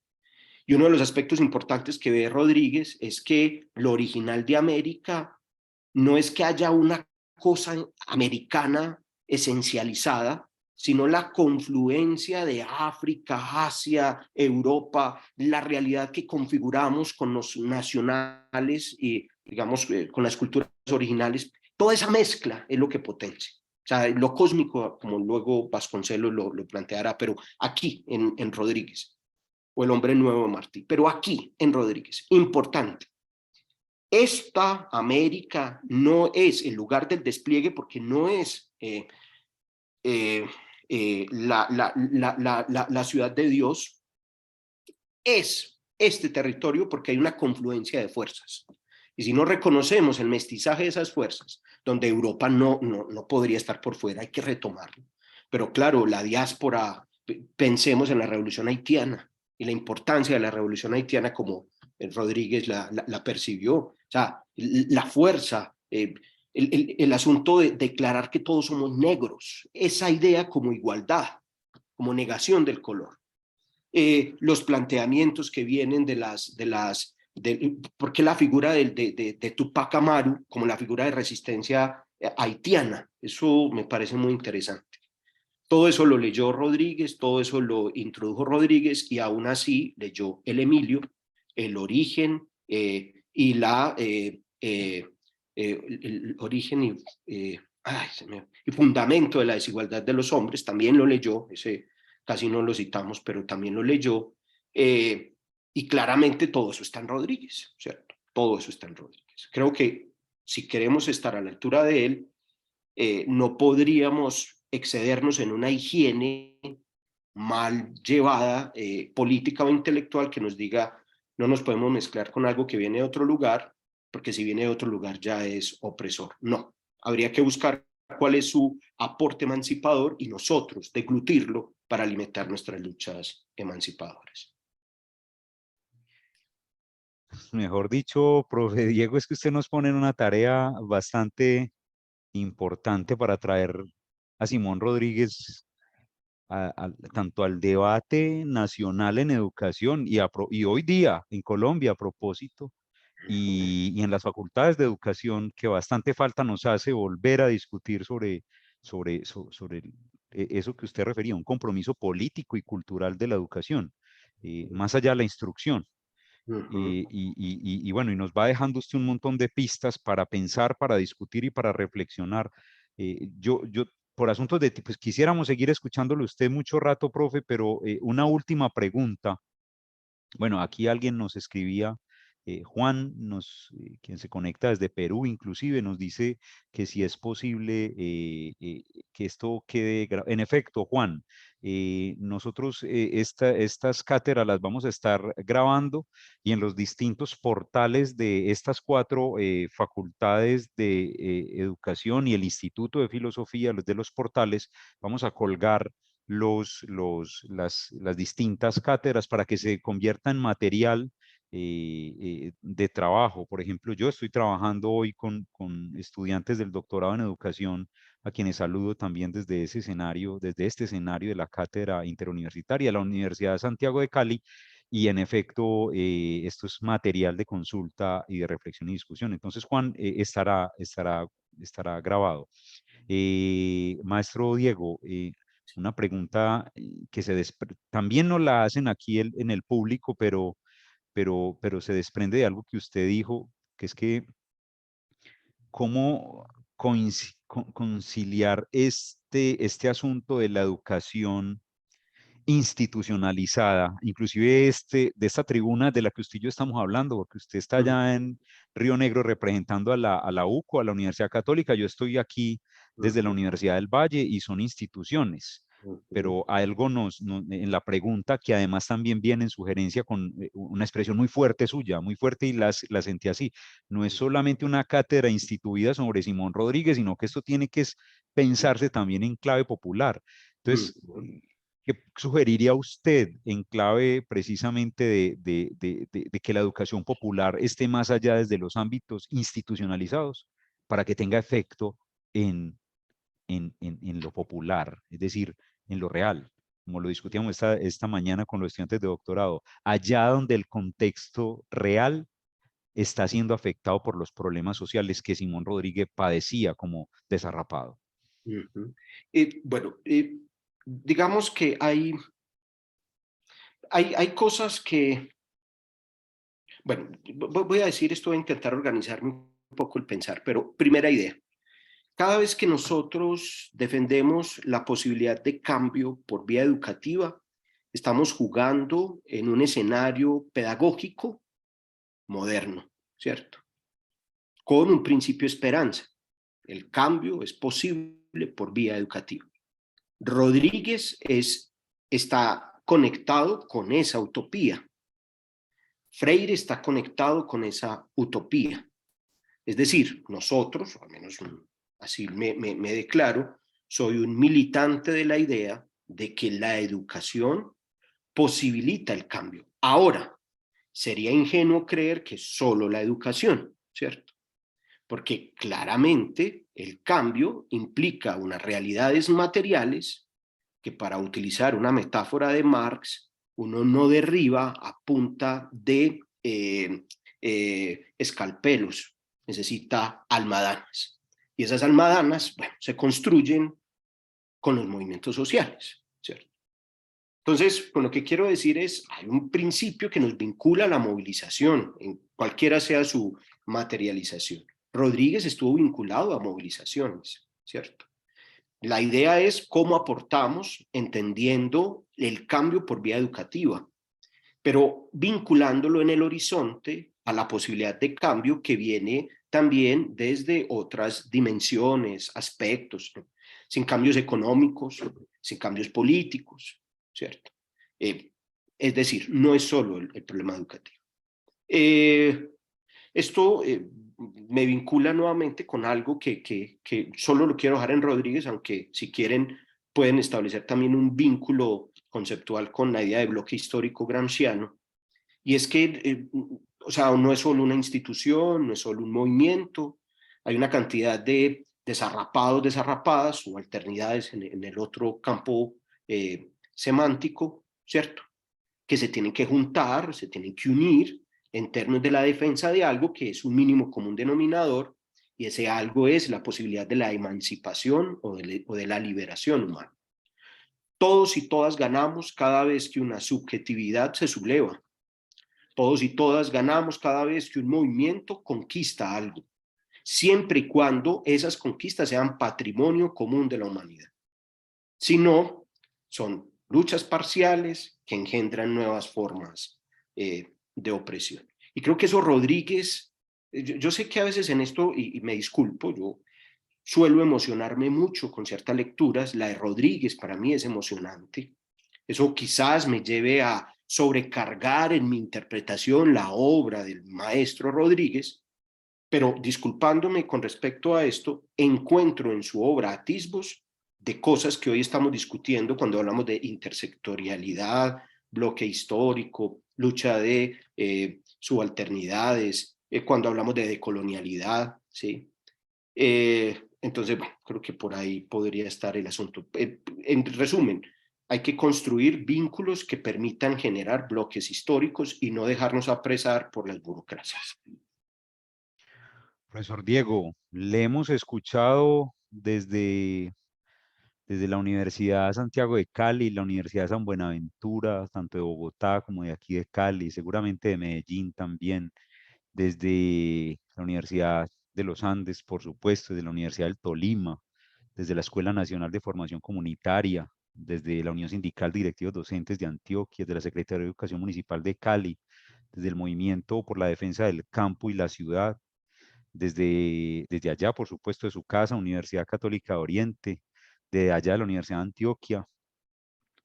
Y uno de los aspectos importantes que ve Rodríguez es que lo original de América no es que haya una cosa americana esencializada, sino la confluencia de África, Asia, Europa, la realidad que configuramos con los nacionales y, digamos, con las culturas originales. Toda esa mezcla es lo que potencia. O sea, lo cósmico, como luego Vasconcelos lo planteará, pero aquí en Rodríguez o el hombre nuevo de Martí, pero aquí en Rodríguez, importante. Esta América no es el lugar del despliegue porque no es la ciudad de Dios, es este territorio porque hay una confluencia de fuerzas. Y si no reconocemos el mestizaje de esas fuerzas, donde Europa no podría estar por fuera, hay que retomarlo. Pero claro, la diáspora, pensemos en la revolución haitiana y la importancia de la revolución haitiana como Rodríguez la percibió. O sea, la fuerza, el asunto de declarar que todos somos negros, esa idea como igualdad, como negación del color. Los planteamientos que vienen ¿por qué la figura de Tupac Amaru como la figura de resistencia haitiana? Eso me parece muy interesante. Todo eso lo leyó Rodríguez, todo eso lo introdujo Rodríguez y aún así leyó el Emilio, el origen y el origen y fundamento de la desigualdad de los hombres, también lo leyó, ese casi no lo citamos, pero también lo leyó, y claramente todo eso está en Rodríguez, ¿cierto? Todo eso está en Rodríguez. Creo que si queremos estar a la altura de él, no podríamos excedernos en una higiene mal llevada, política o intelectual, que nos diga no nos podemos mezclar con algo que viene de otro lugar, porque si viene de otro lugar ya es opresor. No, habría que buscar cuál es su aporte emancipador y nosotros deglutirlo para alimentar nuestras luchas emancipadoras. Mejor dicho, profe Diego, es que usted nos pone en una tarea bastante importante para traer a Simón Rodríguez tanto al debate nacional en educación y hoy día en Colombia a propósito, y en las facultades de educación, que bastante falta nos hace volver a discutir sobre eso que usted refería, un compromiso político y cultural de la educación, más allá de la instrucción. Y bueno, y nos va dejando usted un montón de pistas para pensar, para discutir y para reflexionar. Yo por asuntos de, pues quisiéramos seguir escuchándolo usted mucho rato, profe, pero una última pregunta. Bueno, aquí alguien nos escribía, Juan, quien se conecta desde Perú, inclusive, nos dice que si es posible que esto quede. En efecto, Juan, nosotros estas cátedras las vamos a estar grabando y en los distintos portales de estas cuatro facultades de educación y el Instituto de Filosofía, los de los portales, vamos a colgar las distintas cátedras para que se convierta en material de trabajo. Por ejemplo, yo estoy trabajando hoy con estudiantes del doctorado en educación a quienes saludo también desde ese escenario, desde este escenario de la Cátedra Interuniversitaria de la Universidad de Santiago de Cali. Y en efecto, esto es material de consulta y de reflexión y discusión. Entonces, Juan, estará grabado. Maestro Diego, una pregunta que también nos la hacen aquí en el público, pero se desprende de algo que usted dijo, que es que cómo conciliar este asunto de la educación institucionalizada, inclusive de esta tribuna de la que usted y yo estamos hablando, porque usted está allá en Río Negro representando a la UCO, a la Universidad Católica, yo estoy aquí desde la Universidad del Valle y son instituciones, pero algo en la pregunta, que además también viene en sugerencia con una expresión muy fuerte suya, muy fuerte, y la sentí así, no es solamente una cátedra instituida sobre Simón Rodríguez, sino que esto tiene que pensarse también en clave popular. Entonces, ¿qué sugeriría usted en clave precisamente de que la educación popular esté más allá desde los ámbitos institucionalizados para que tenga efecto en lo popular, es decir, en lo real, como lo discutíamos esta mañana con los estudiantes de doctorado, allá donde el contexto real está siendo afectado por los problemas sociales que Simón Rodríguez padecía como desarrapado? Bueno, digamos que hay cosas que, bueno, voy a decir esto, voy a intentar organizarme un poco el pensar, pero primera idea. Cada vez que nosotros defendemos la posibilidad de cambio por vía educativa, estamos jugando en un escenario pedagógico moderno, ¿cierto? Con un principio de esperanza. El cambio es posible por vía educativa. Rodríguez está conectado con esa utopía. Freire está conectado con esa utopía. Es decir, nosotros, o al menos así me declaro, soy un militante de la idea de que la educación posibilita el cambio. Ahora, sería ingenuo creer que solo la educación, ¿cierto? Porque claramente el cambio implica unas realidades materiales que, para utilizar una metáfora de Marx, uno no derriba a punta de escalpelos, necesita almadanas. Y esas almadanas, bueno, se construyen con los movimientos sociales, ¿cierto? Entonces, con lo que quiero decir es, hay un principio que nos vincula a la movilización, en cualquiera sea su materialización. Rodríguez estuvo vinculado a movilizaciones, ¿cierto? La idea es cómo aportamos entendiendo el cambio por vía educativa, pero vinculándolo en el horizonte a la posibilidad de cambio que viene también desde otras dimensiones, aspectos, ¿no? Sin cambios económicos, sin cambios políticos, ¿cierto? Es decir, no es solo el problema educativo. Esto me vincula nuevamente con algo que solo lo quiero dejar en Rodríguez, aunque si quieren pueden establecer también un vínculo conceptual con la idea de bloque histórico gramsciano, y es que, o sea, no es solo una institución, no es solo un movimiento, hay una cantidad de desarrapados, desarrapadas, subalternidades en el otro campo semántico, ¿cierto? Que se tienen que juntar, se tienen que unir en términos de la defensa de algo que es un mínimo común denominador, y ese algo es la posibilidad de la emancipación o de la liberación humana. Todos y todas ganamos cada vez que una subjetividad se subleva. Todos y todas ganamos cada vez que un movimiento conquista algo, siempre y cuando esas conquistas sean patrimonio común de la humanidad. Si no, son luchas parciales que engendran nuevas formas de opresión. Y creo que eso Rodríguez, yo sé que a veces en esto, y me disculpo, yo suelo emocionarme mucho con ciertas lecturas, la de Rodríguez para mí es emocionante. Eso quizás me lleve a sobrecargar en mi interpretación la obra del maestro Rodríguez, pero disculpándome con respecto a esto, encuentro en su obra atisbos de cosas que hoy estamos discutiendo cuando hablamos de intersectorialidad, bloque histórico, lucha de subalternidades, cuando hablamos de decolonialidad, ¿sí? Entonces, bueno, creo que por ahí podría estar el asunto. En resumen, hay que construir vínculos que permitan generar bloques históricos y no dejarnos apresar por las burocracias. Profesor Diego, le hemos escuchado desde la Universidad de Santiago de Cali, la Universidad de San Buenaventura, tanto de Bogotá como de aquí de Cali, seguramente de Medellín también, desde la Universidad de los Andes, por supuesto, desde la Universidad del Tolima, desde la Escuela Nacional de Formación Comunitaria, desde la Unión Sindical de Directivos Docentes de Antioquia, desde la Secretaría de Educación Municipal de Cali, desde el Movimiento por la Defensa del Campo y la Ciudad, desde allá, por supuesto, de su casa, Universidad Católica de Oriente, de allá de la Universidad de Antioquia,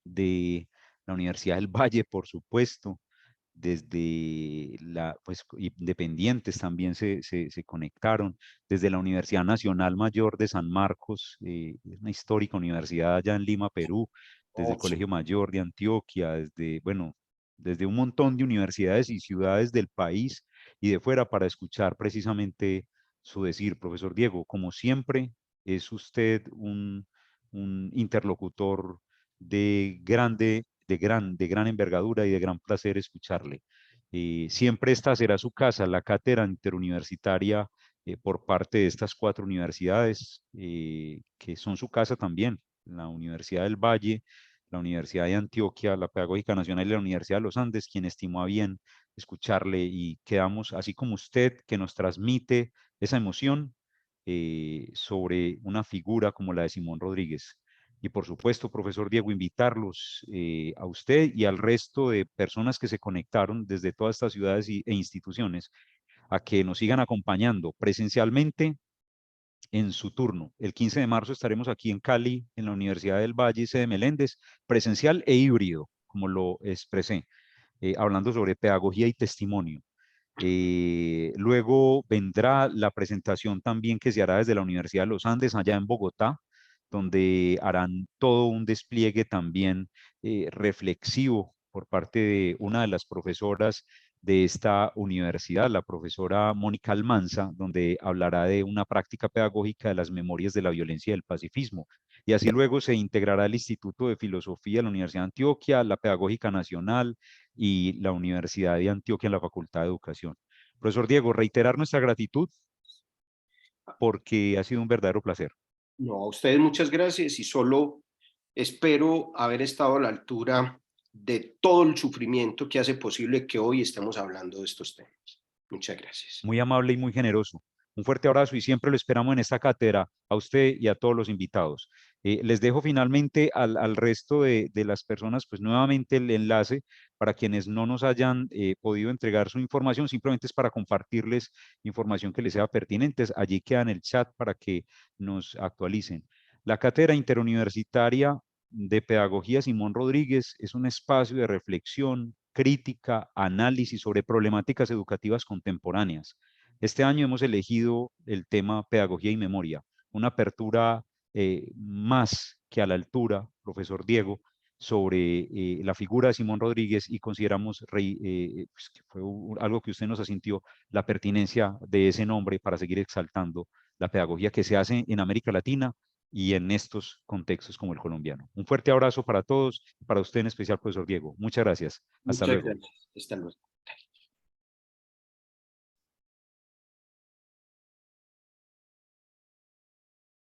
de la Universidad del Valle, por supuesto, desde pues, independientes también se conectaron, desde la Universidad Nacional Mayor de San Marcos, una histórica universidad allá en Lima, Perú, desde el Oh, sí. Colegio Mayor de Antioquia, bueno, desde un montón de universidades y ciudades del país y de fuera para escuchar precisamente su decir. Profesor Diego, como siempre, es usted un interlocutor de gran envergadura y de gran placer escucharle. Siempre esta será su casa, la cátedra interuniversitaria por parte de estas 4 universidades, que son su casa también, la Universidad del Valle, la Universidad de Antioquia, la Pedagógica Nacional y la Universidad de los Andes, quien estimó a bien escucharle y quedamos, así como usted, que nos transmite esa emoción sobre una figura como la de Simón Rodríguez. Y por supuesto, profesor Diego, invitarlos a usted y al resto de personas que se conectaron desde todas estas ciudades e instituciones a que nos sigan acompañando presencialmente en su turno. El 15 de marzo estaremos aquí en Cali, en la Universidad del Valle, sede Meléndez, presencial e híbrido, como lo expresé, hablando sobre pedagogía y testimonio. Luego vendrá la presentación también que se hará desde la Universidad de los Andes, allá en Bogotá, donde harán todo un despliegue también reflexivo por parte de una de las profesoras de esta universidad, la profesora Mónica Almanza, donde hablará de una práctica pedagógica de las memorias de la violencia y del pacifismo. Y así luego se integrará el Instituto de Filosofía de la Universidad de Antioquia, la Pedagógica Nacional y la Universidad de Antioquia en la Facultad de Educación. Profesor Diego, reiterar nuestra gratitud porque ha sido un verdadero placer. No, a ustedes muchas gracias y solo espero haber estado a la altura de todo el sufrimiento que hace posible que hoy estemos hablando de estos temas. Muchas gracias. Muy amable y muy generoso. Un fuerte abrazo y siempre lo esperamos en esta cátedra, a usted y a todos los invitados. Les dejo finalmente al resto de las personas, pues nuevamente el enlace para quienes no nos hayan podido entregar su información, simplemente es para compartirles información que les sea pertinente. Allí queda en el chat para que nos actualicen. La cátedra interuniversitaria de Pedagogía Simón Rodríguez es un espacio de reflexión, crítica, análisis sobre problemáticas educativas contemporáneas. Este año hemos elegido el tema Pedagogía y Memoria, una apertura más que a la altura, profesor Diego, sobre la figura de Simón Rodríguez y consideramos pues, que fue algo que usted nos asintió, la pertinencia de ese nombre para seguir exaltando la pedagogía que se hace en América Latina y en estos contextos como el colombiano. Un fuerte abrazo para todos, para usted en especial, profesor Diego. Muchas gracias. Hasta Muchas luego. gracias. Hasta luego.